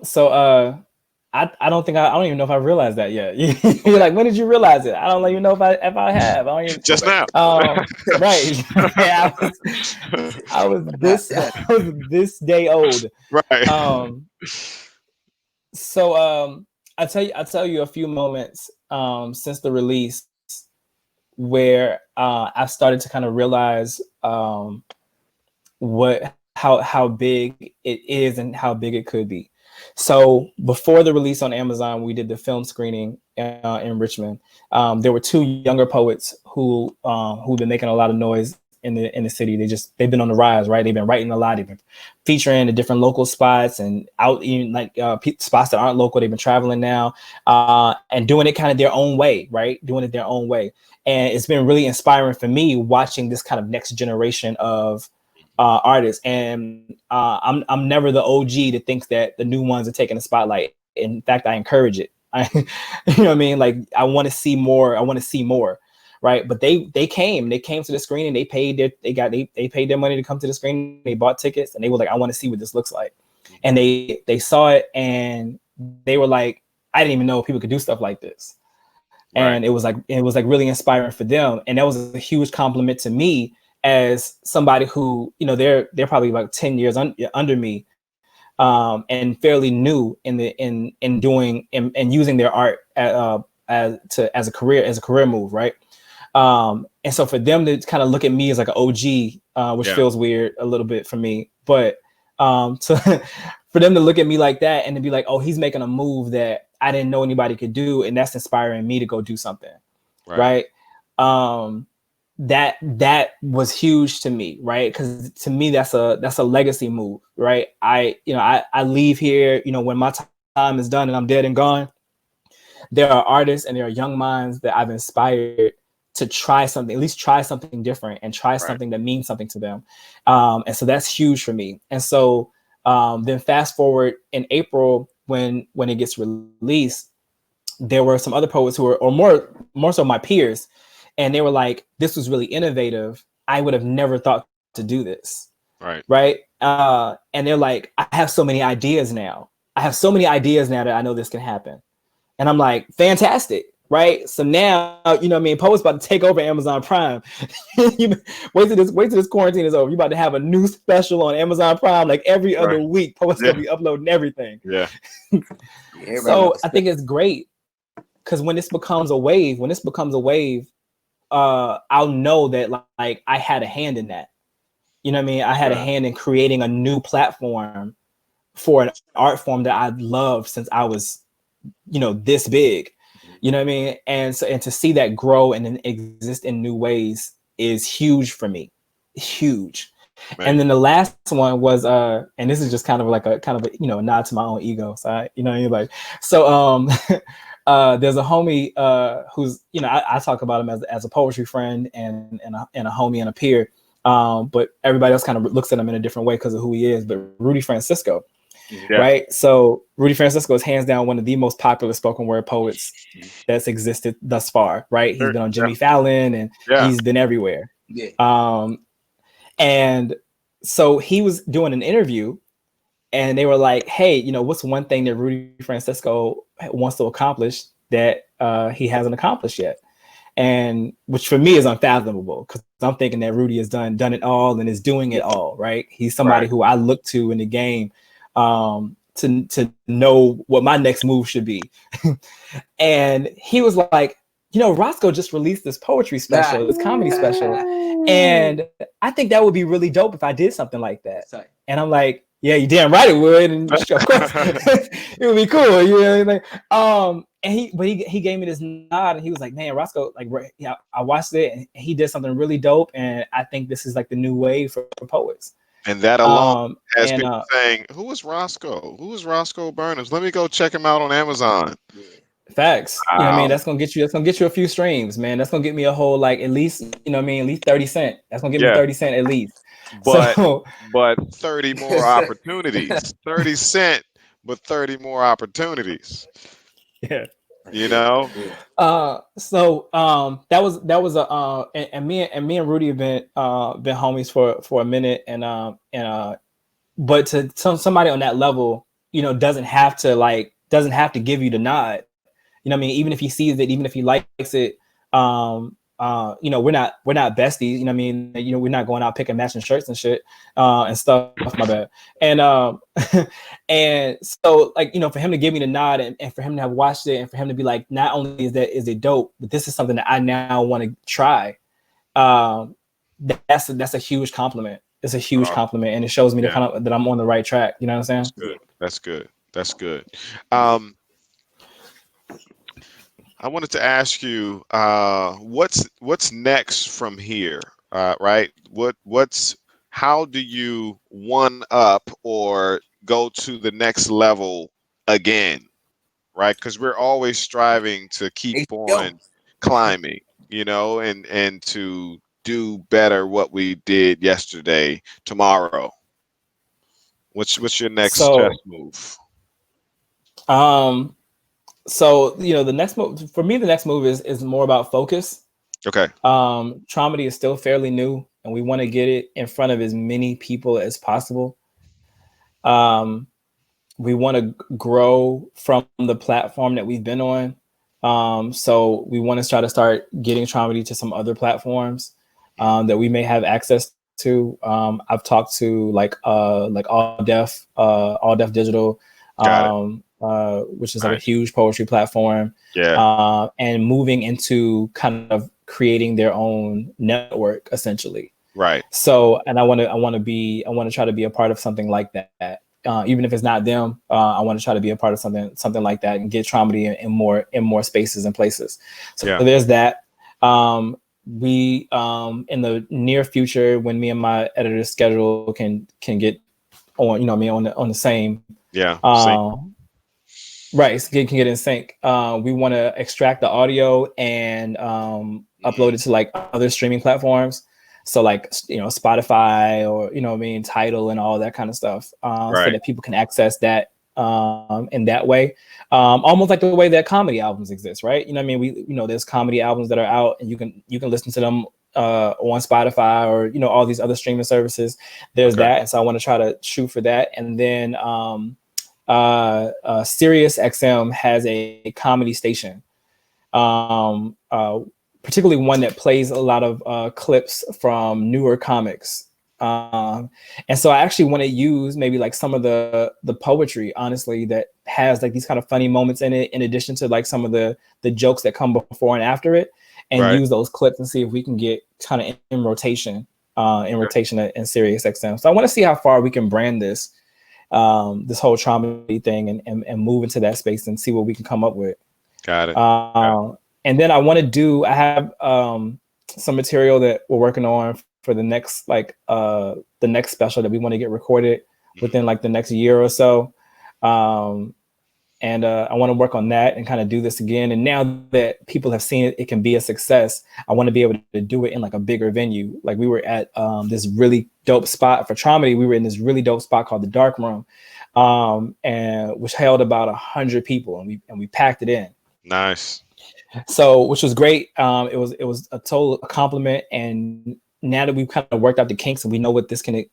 So I don't think I don't even know if I realized that yet. You're like, when did you realize it? I don't even know if I have. I don't even. Just now. Right. Yeah, I was this Yeah. I was this day old. Right. So I'll tell you a few moments since the release where I've started to kind of realize how big it is and how big it could be. So before the release on Amazon, we did the film screening in Richmond. There were two younger poets who've been making a lot of noise in the city. They've been on the rise, right? They've been writing a lot. They've been featuring the different local spots and out in spots that aren't local. They've been traveling now and doing it kind of their own way, right? Doing it their own way. And it's been really inspiring for me watching this kind of next generation of artists. And I'm never the OG that thinks that the new ones are taking the spotlight. In fact, I encourage it. You know what I mean? Like, I want to see more. I want to see more. Right. But they came to the screening. They paid their money to come to the screening. They bought tickets and they were like, I want to see what this looks like. And they saw it and they were like, I didn't even know people could do stuff like this. Right. And it was like really inspiring for them. And that was a huge compliment to me as somebody who, they're probably like 10 years under me, and fairly new in doing and using their art as a career move, right? And so for them to kind of look at me as like an OG, which feels weird a little bit for me, but for them to look at me like that and to be like, oh, he's making a move that I didn't know anybody could do, and that's inspiring me to go do something, right? That was huge to me, right? Because to me, that's a legacy move, right? I leave here, when my time is done and I'm dead and gone, there are artists and there are young minds that I've inspired to try something, at least try something different and try something that means something to them. And so that's huge for me. And so then fast forward in April when it gets released, there were some other poets who were, or more so my peers, and they were like, this was really innovative. I would have never thought to do this. Right. And they're like, I have so many ideas now. That I know this can happen. And I'm like, fantastic. Right. So now, Poet's about to take over Amazon Prime. Wait till this quarantine is over. You're about to have a new special on Amazon Prime like every other week. Poet's gonna be uploading everything. Yeah. So I think it's great because when this becomes a wave, I'll know that like I had a hand in that. You know what I mean? I had a hand in creating a new platform for an art form that I've loved since I was, this big. You know what I mean? And so, and to see that grow and then exist in new ways is huge for me. Huge. Man. And then the last one was and this is just kind of a nod to my own ego. So there's a homie who's, I talk about him as a poetry friend and a homie and a peer. But everybody else kind of looks at him in a different way because of who he is. But Rudy Francisco. Yeah. Right. So Rudy Francisco is hands down one of the most popular spoken word poets that's existed thus far. Right. He's been on Jimmy Fallon and he's been everywhere. Yeah. And so he was doing an interview and they were like, hey, what's one thing that Rudy Francisco wants to accomplish that he hasn't accomplished yet? And which for me is unfathomable because I'm thinking that Rudy has done it all and is doing it all. Right. He's somebody who I look to in the game to know what my next move should be. And he was like, Roscoe just released this poetry special, this comedy special. And I think that would be really dope if I did something like that. Sorry. And I'm like, yeah, you damn right it would. And of course it would be cool. And he gave me this nod and he was like, man, Roscoe, like, yeah, I watched it and he did something really dope. And I think this is like the new wave for poets. And that alone has people saying, who is Roscoe? Who is Roscoe Burnems? Let me go check him out on Amazon. Yeah. Facts. Wow. You know what I mean? That's gonna get you a few streams, man. That's gonna get me a whole, like, at least, at least 30 cents. That's gonna get me 30 cents at least. But 30 more opportunities. 30 cents, but 30 more opportunities. Yeah. Yeah. So that was a and me and Rudy have been homies for a minute, and but to somebody on that level, doesn't have to give you the nod. Even if he sees it, even if he likes it, we're not besties. We're not going out picking matching shirts and shit and stuff. My bad. And and so, like, for him to give me the nod and for him to have watched it and for him to be like, not only is it dope, but this is something that I now want to try. That's a huge compliment. It's a huge compliment, and it shows me that I'm on the right track. You know what I'm saying? That's good. I wanted to ask you, what's next from here, right? How do you one up or go to the next level again, right? Because we're always striving to keep on climbing, and to do better what we did yesterday, tomorrow. What's your next chess move? So, the next move for me, the next move is more about focus. Okay. Traumedy is still fairly new, and we want to get it in front of as many people as possible. We want to grow from the platform that we've been on. So we want to try to start getting Traumedy to some other platforms that we may have access to. I've talked to like All Deaf Digital. Which is like a huge poetry platform. Yeah. And moving into kind of creating their own network, essentially. Right. So, and I want to try to be a part of something like that. Even if it's not them, I want to try to be a part of something like that and get Traumedy in more spaces and places. So there's that. We in the near future, when me and my editor's schedule can get on, on the same. Yeah. Right, so can get in sync. We want to extract the audio and upload it to like other streaming platforms. So like, Spotify or, Tidal and all that kind of stuff. So that people can access that in that way. Almost like the way that comedy albums exist, right? There's comedy albums that are out and you can listen to them on Spotify or, all these other streaming services. There's that. And so I want to try to shoot for that. And then Sirius XM has a comedy station, particularly one that plays a lot of clips from newer comics. And so I actually want to use maybe like some of the poetry, honestly, that has like these kind of funny moments in it, in addition to like some of the jokes that come before and after it, and use those clips and see if we can get kind of in rotation in Sirius XM. So I want to see how far we can brand this whole Traumedy thing and move into that space and see what we can come up with. Got it. And then I have some material that we're working on for the next the next special that we want to get recorded within like the next year or so. And I want to work on that and kind of do this again. And now that people have seen it can be a success, I want to be able to do it in like a bigger venue. Like we were at this really dope spot for Traumedy. We were in this really dope spot called the Dark Room, and which held about 100 people, and we packed it in. Nice. So, which was great. It was a total compliment. And now that we've kind of worked out the kinks and we know what this can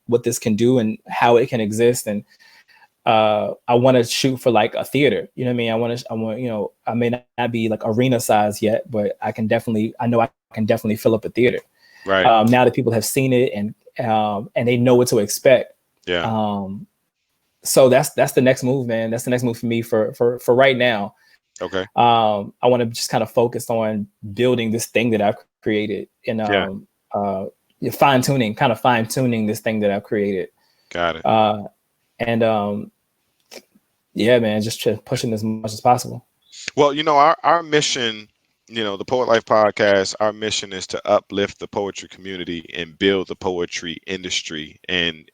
do and how it can exist, and I want to shoot for like a theater. You know what I mean? I want, I may not be like arena size yet, but I can definitely fill up a theater. Right. Now that people have seen it and they know what to expect. Yeah. so that's the next move, man. That's the next move for me for right now. Okay. I want to just kind of focus on building this thing that I've created, and fine tuning this thing that I've created. Got it. And yeah, man, just pushing as much as possible. Well, our mission, the Poet Life Podcast, our mission is to uplift the poetry community and build the poetry industry. And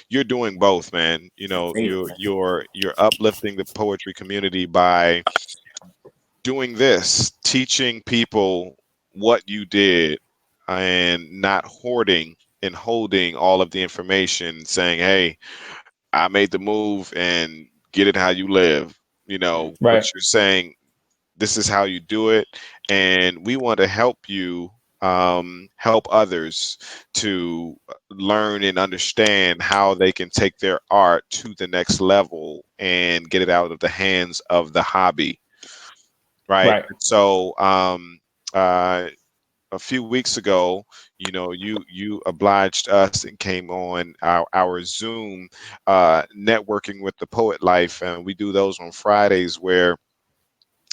you're doing both, man. You're uplifting the poetry community by doing this, teaching people what you did and not hoarding and holding all of the information, saying, hey, I made the move and get it how you live, but Right. you're saying this is how you do it. And we want to help you help others to learn and understand how they can take their art to the next level and get it out of the hands of the hobby. Right. Right. So a few weeks ago, you obliged us and came on our Zoom networking with the Poet Life, and we do those on Fridays where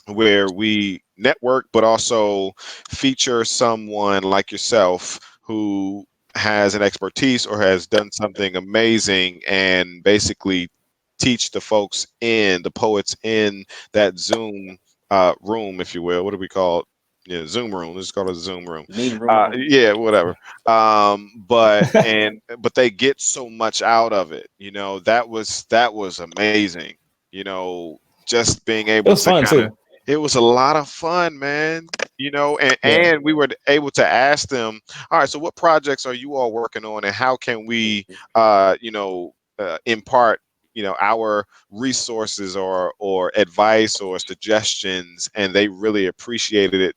we network, but also feature someone like yourself who has an expertise or has done something amazing, and basically teach the folks the poets in that Zoom room, if you will. What do we call it? Yeah, Zoom room. Let's call it a Zoom room. Meeting room. Yeah, whatever. But they get so much out of it. That was amazing. Just being It able was to fun kind of, too. it was a lot of fun, man. And Yeah. we were able to ask them, all right, so what projects are you all working on, and how can we, impart, our resources or advice or suggestions, and they really appreciated it.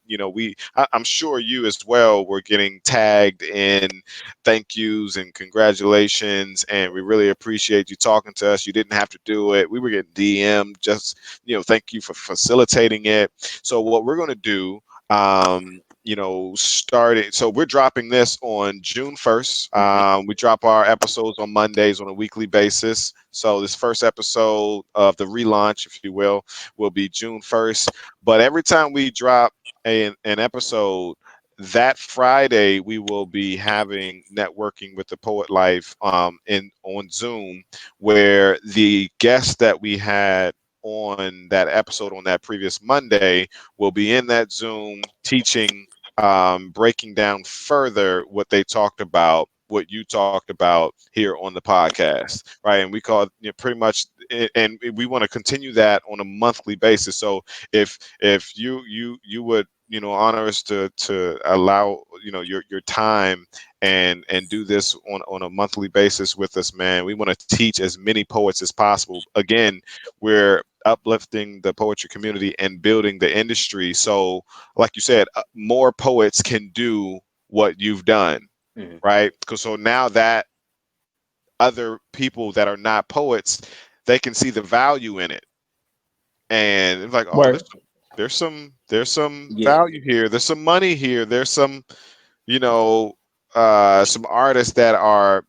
I'm sure you as well were getting tagged in thank yous and congratulations, and we really appreciate you talking to us. You didn't have to do it. We were getting DM, just thank you for facilitating it. So what we're going to do, starting, so we're dropping this on June 1st. We drop our episodes on Mondays on a weekly basis. So this first episode of the relaunch, if you will be June 1st. But every time we drop an episode, that Friday we will be having networking with the Poet Life on Zoom, where the guests that we had on that episode on that previous Monday will be in that Zoom teaching, breaking down further what they talked about, what you talked about here on the podcast, right? And we call it, pretty much, and we want to continue that on a monthly basis. So if you would honor us to allow your time and do this on a monthly basis with us, man. We want to teach as many poets as possible. Again, we're uplifting the poetry community and building the industry. So, like you said, more poets can do what you've done, right? Because so now that other people that are not poets, they can see the value in it, and it's like, oh, Word. there's some Yeah. value here. There's some money here. There's some, some artists that are,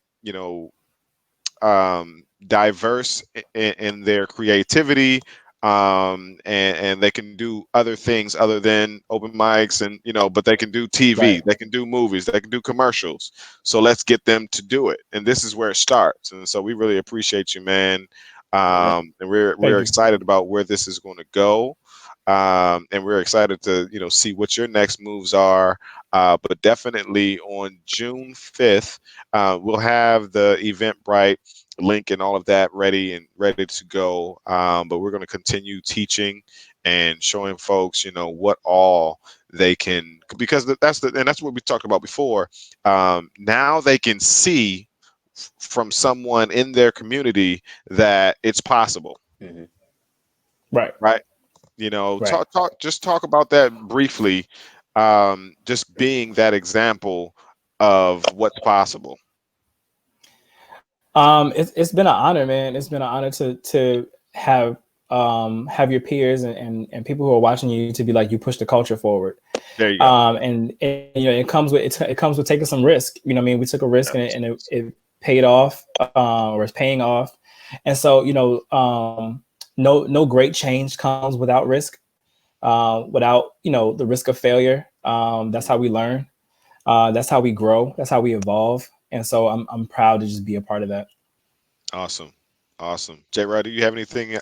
diverse in their creativity, and they can do other things other than open mics, and but they can do TV, Right. they can do movies, they can do commercials. So let's get them to do it, and this is where it starts. And so we really appreciate you, man. And we're Thank you. excited about where this is going to go. And we're excited to see what your next moves are. But definitely on June 5th, we'll have the Eventbrite link and all of that ready to go. But we're going to continue teaching and showing folks, what all they can, because that's what we talked about before. Now they can see from someone in their community that it's possible. Right. Right. Right. Talk about that briefly. Just being that example of what's possible. It's been an honor, man. It's been an honor to have your peers and people who are watching you to be like, you push the culture forward. There you go. And it comes with taking some risk. I mean, we took a risk, and it paid off, or it's paying off. And so, no great change comes without risk, without, the risk of failure. That's how we learn. That's how we grow. That's how we evolve. And so I'm proud to just be a part of that. Awesome. Awesome. J. Rod, do you have anything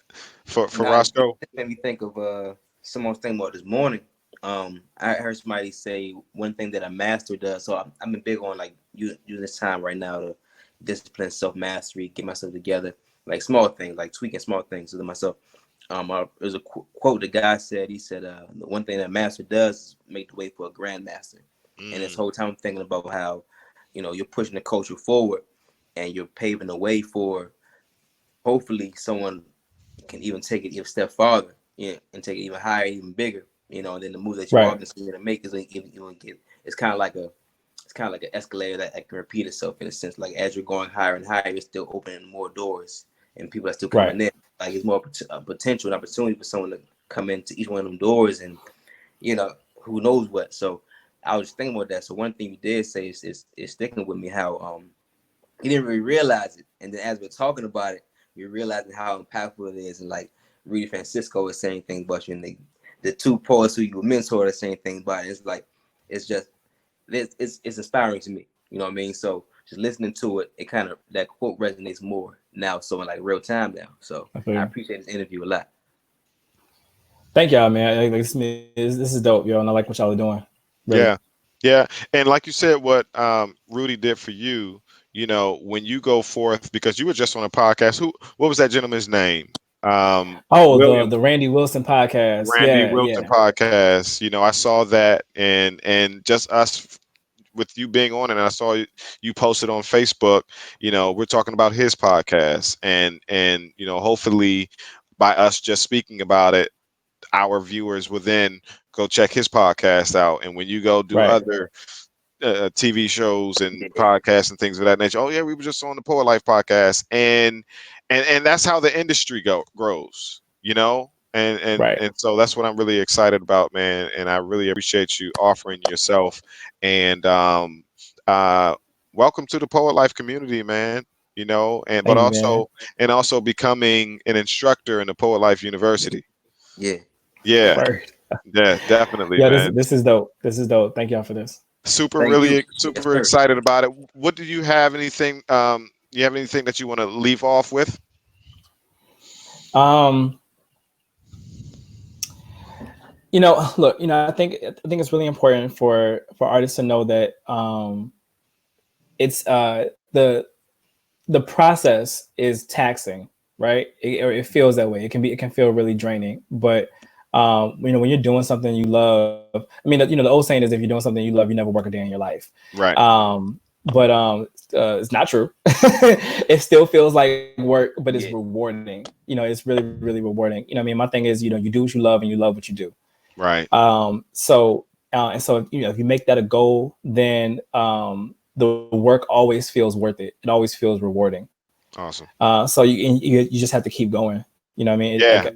for Now, this Roscoe? made me think of someone was thinking about this morning. I heard somebody say one thing that a master does. So I'm big on like using this time right now to discipline, self mastery, get myself together, like small things, like tweaking small things to myself. There's a quote the guy said. He said, "The one thing that a master does is make the way for a grandmaster." And this Mm, whole time I'm thinking about how, you're pushing the culture forward, and you're paving the way for hopefully someone can even take it even a step farther, and take it even higher, even bigger, and then the move that you are Right. going to make is even get. It's kind of like an escalator that can repeat itself in a sense. Like as you're going higher and higher, you're still opening more doors, and people are still Right. coming in. Like it's more potential and opportunity for someone to come into each one of them doors, and who knows what. So I was thinking about that. So one thing you did say is sticking with me. How he didn't really realize it, and then as we're talking about it, we're realizing how impactful it is. And like Rudy Francisco is saying things about you, and the two poets who you mentor are saying things about it. It's like it's just it's inspiring to me. You know what I mean? So just listening to it, it kind of that quote resonates more now. So in like real time now. So I feel I you. appreciate this interview a lot. Thank y'all, man. This is dope, yo, and I like what y'all are doing. Really. yeah. Yeah. And like you said, what Rudy did for you, when you go forth, because you were just on a podcast. What was that gentleman's name? Oh, the William the Randy Wilson podcast. Randy Yeah, Wilson yeah. podcast. I saw that, and just us with you being on it, and I saw you posted on Facebook. We're talking about his podcast, and hopefully by us just speaking about it, our viewers will then go check his podcast out. And when you go do Right. other TV shows and Yeah, podcasts and things of that nature, oh yeah, we were just on the Poet Life podcast, and that's how the industry grows, and and Right. and so that's what I'm really excited about, man. And I really appreciate you offering yourself, and uh, welcome to the Poet Life community, man. And but Thank you, man. also becoming an instructor in the Poet Life University. yeah. Yeah, Word. yeah, definitely, Yeah, this man. this is dope. This is dope. Thank y'all for this. Super, Thank you. really Yes, super sir. excited about it. What do you have? Anything? You have anything that you want to leave off with? Um, look, I think it's really important for artists to know that it's the process is taxing, right? It feels that way. It can feel really draining, but when you're doing something you love, I mean, the old saying is if you're doing something you love, you never work a day in your life. Right. But it's not true. It still feels like work, but it's Yeah. rewarding. It's really, really rewarding. I mean, my thing is, you do what you love and you love what you do. Right. So if you make that a goal, then the work always feels worth it. It always feels rewarding. Awesome. So you just have to keep going. You know what I mean? Yeah.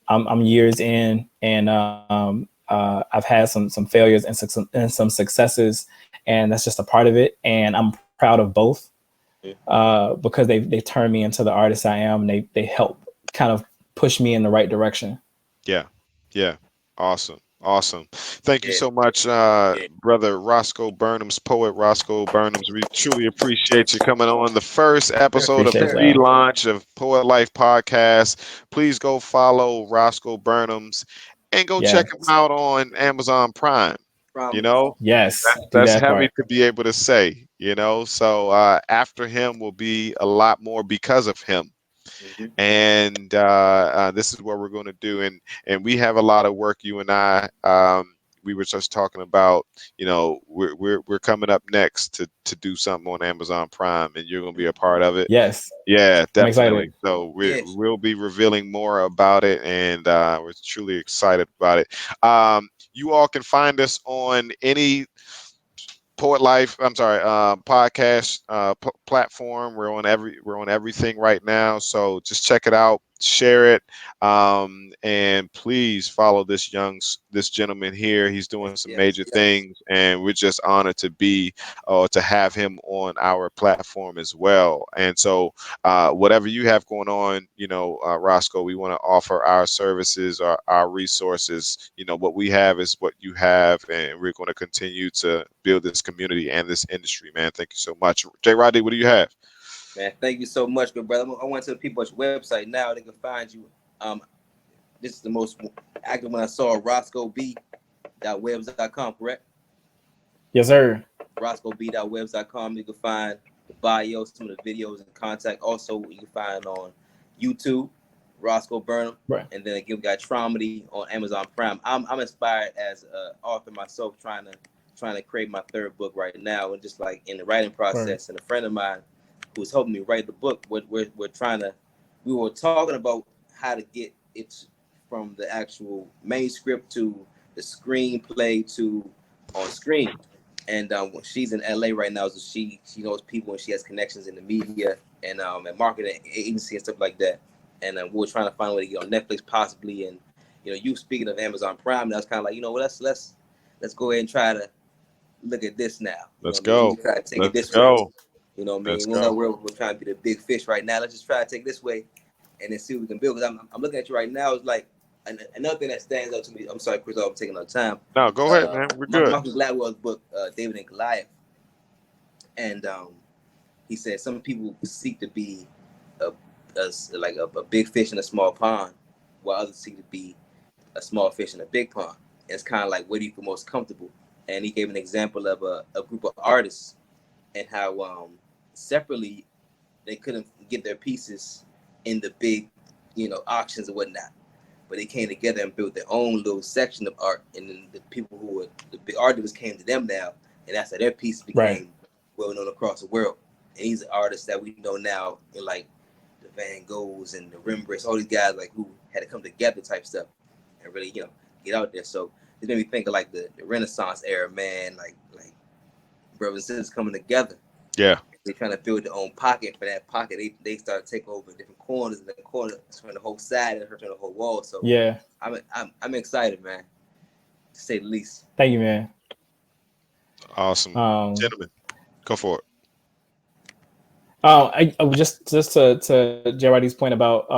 I'm years in, and I've had some failures and some successes, and that's just a part of it. And I'm proud of both Yeah. because they turned me into the artist I am. And they help kind of push me in the right direction. Yeah. Yeah. Awesome. Awesome. Thank you Yeah. so much, brother Roscoe Burnems, poet Roscoe Burnems. We truly appreciate you coming on the first Sir. episode of the Appreciate Sir. y'all. relaunch of Poet Life Podcast. Please go follow Roscoe Burnems and go check Yeah. him out on Amazon Prime. You Promise. know, Yes. Do that's that heavy part. to be able to say, So after him will be a lot more because of him. Mm-hmm. And this is what we're going to do. And we have a lot of work. You and I, we were just talking about. We're coming up next to do something on Amazon Prime, and you're going to be a part of it. Yes. Yeah, I'm excited. definitely. So Yes. we'll be revealing more about it, and we're truly excited about it. You all can find us on any Poet Life, I'm sorry, podcast platform. We're on everything right now, so just check it out. share it, and please follow this gentleman here. He's doing some major Yes. things, and we're just honored to be to have him on our platform as well. And so, whatever you have going on, Roscoe, we want to offer our services, our resources. What we have is what you have, and we're going to continue to build this community and this industry, man. Thank you so much. J. Roddy, what do you have? Man, thank you so much, good brother. I went to the people's website now. They can find you. This is the most active one I saw. RoscoeB.webs.com, correct? Yes, sir. RoscoeB.webs.com. You can find the bio, some of the videos and contact. Also, you can find on YouTube, Roscoe Burnham. Right. And then again, we got Traumedy on Amazon Prime. I'm inspired as an author myself, trying to create my third book right now, and just like in the writing process. And a friend of mine who's helping me write the book, we were talking about how to get it from the actual manuscript to the screenplay to on screen. And she's in LA right now, so she knows people and she has connections in the media and marketing agency and stuff like that. And we were trying to find a way to get on Netflix possibly. And you speaking of Amazon Prime, that's kind of like let's go ahead and try to look at this now. Let's I mean? go. We try to take it Let's this way. go. You know what I mean? Let's We know go. we're trying to be the big fish right now. Let's just try to take this way and then see what we can build. Because I'm looking at you right now. It's like another thing that stands out to me. I'm sorry, Chris, I'm taking our time. No, go ahead, man. We're good. Malcolm Gladwell's book, David and Goliath, and he said some people seek to be a big fish in a small pond, while others seek to be a small fish in a big pond. And it's kind of like, where do you feel most comfortable? And he gave an example of a group of artists and how separately they couldn't get their pieces in the big, auctions and whatnot. But they came together and built their own little section of art, and then the people who were the big artists came to them now, and that's how their pieces became well known across the world. And these are artists that we know now, like the Van Goghs and the Rembrandts, all these guys like who had to come together type stuff and really, get out there. So it made me think of like the Renaissance era, man, like brothers and sisters coming together. Yeah. They're trying to build their own pocket. For that pocket, they start taking over different corners, and the corner turn the whole side and turn the whole wall. So yeah, I'm excited, man, to say the least. Thank you, man. Awesome. Gentlemen, go for it. I just to JYD's point about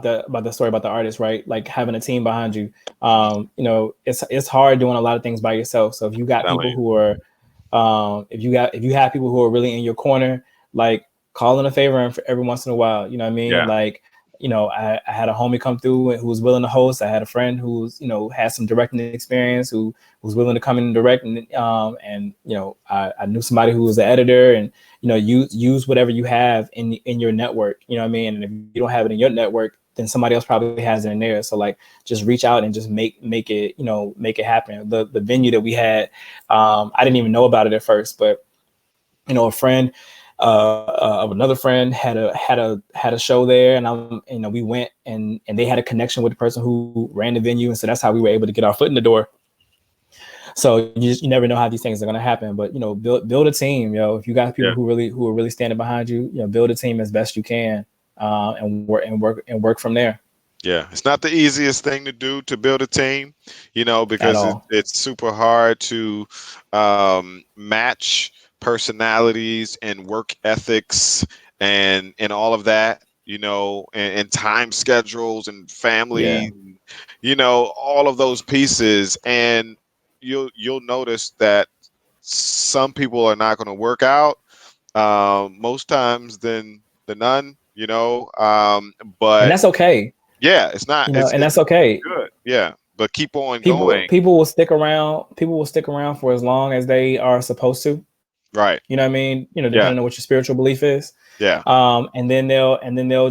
the story about the artist, right? Like having a team behind you. It's hard doing a lot of things by yourself. So if you got people who are if you have people who are really in your corner, like call in a favor every once in a while, you know what I mean? Yeah. Like, I had a homie come through who was willing to host. I had a friend who's, had some directing experience who was willing to come in and direct. And I knew somebody who was the editor, and, use whatever you have in your network, you know what I mean? And if you don't have it in your network, then somebody else probably has it in there. So like, just reach out and just make it, make it happen. The venue that we had, I didn't even know about it at first, but, a friend of another friend had a show there, and we went and they had a connection with the person who ran the venue, and so that's how we were able to get our foot in the door. So you never know how these things are going to happen, but build a team. If you got people who are really standing behind you, build a team as best you can, and work from there. Yeah, it's not the easiest thing to do, to build a team, because it's super hard to match personalities and work ethics and all of that, and time schedules and family, all of those pieces. And you'll notice that some people are not going to work out most times than none, but and that's okay. Yeah, it's not, and that's okay. Good. Yeah. But keep on going. People will stick around. People will stick around for as long as they are supposed to. Right. You know what I mean? Depending on what your spiritual belief is. Yeah. And then they'll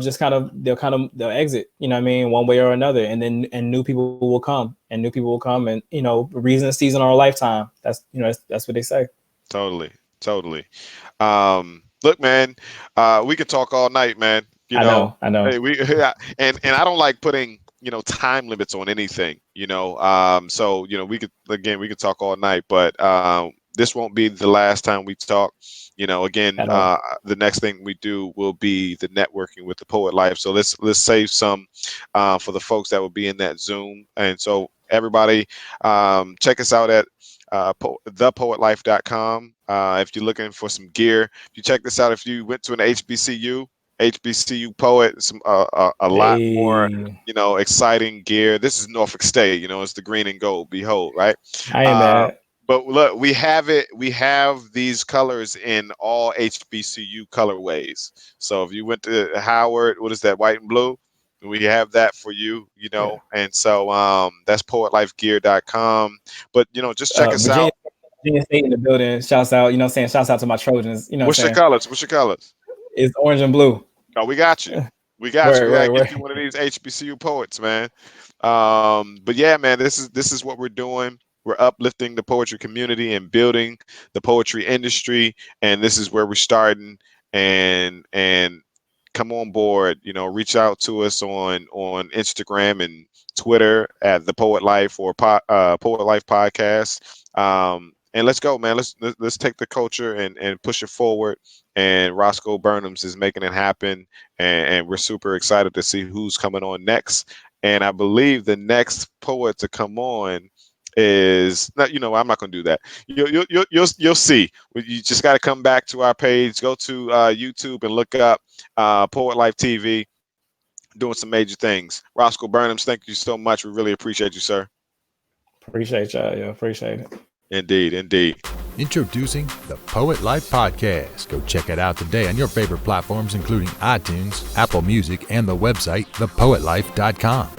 just they'll exit, you know what I mean, one way or another. And new people will come, and reason to season or a lifetime. That's what they say. Totally. Look, man, we could talk all night, man. I know. Hey, and I don't like putting, time limits on anything, so, we could talk all night, but, this won't be the last time we talk. Again, At all. the next thing we do will be the networking with the Poet Life. So let's save some for the folks that will be in that Zoom. And so everybody, check us out at thepoetlife.com. If you're looking for some gear, if you check this out, if you went to an HBCU poet, some a lot more, exciting gear. This is Norfolk State, it's the green and gold. Behold, right? I ain't mad. But look, we have it. We have these colors in all HBCU colorways. So if you went to Howard, what is that, white and blue? We have that for you, Yeah. And so that's poetlifegear.com. But just check us out. Virginia State in the building. Shouts out, shouts out to my Trojans. What's your colors? What's your colors? It's orange and blue. Oh, we got you. We got you. We gotta Word. get you one of these HBCU poets, man. But yeah, man, this is what we're doing. We're uplifting the poetry community and building the poetry industry, and this is where we're starting. And come on board. Reach out to us on Instagram and Twitter at the Poet Life or Poet Life Podcast. And let's go, man. Let's take the culture and push it forward. And Roscoe Burnems is making it happen, and we're super excited to see who's coming on next. And I believe the next poet to come on is not. I'm not going to do that. You'll see. You just got to come back to our page. Go to YouTube and look up Poet Life TV. Doing some major things. Roscoe Burnems, thank you so much. We really appreciate you, sir. Appreciate y'all. Yeah, appreciate it. Indeed. Introducing the Poet Life Podcast. Go check it out today on your favorite platforms, including iTunes, Apple Music, and the website, thepoetlife.com.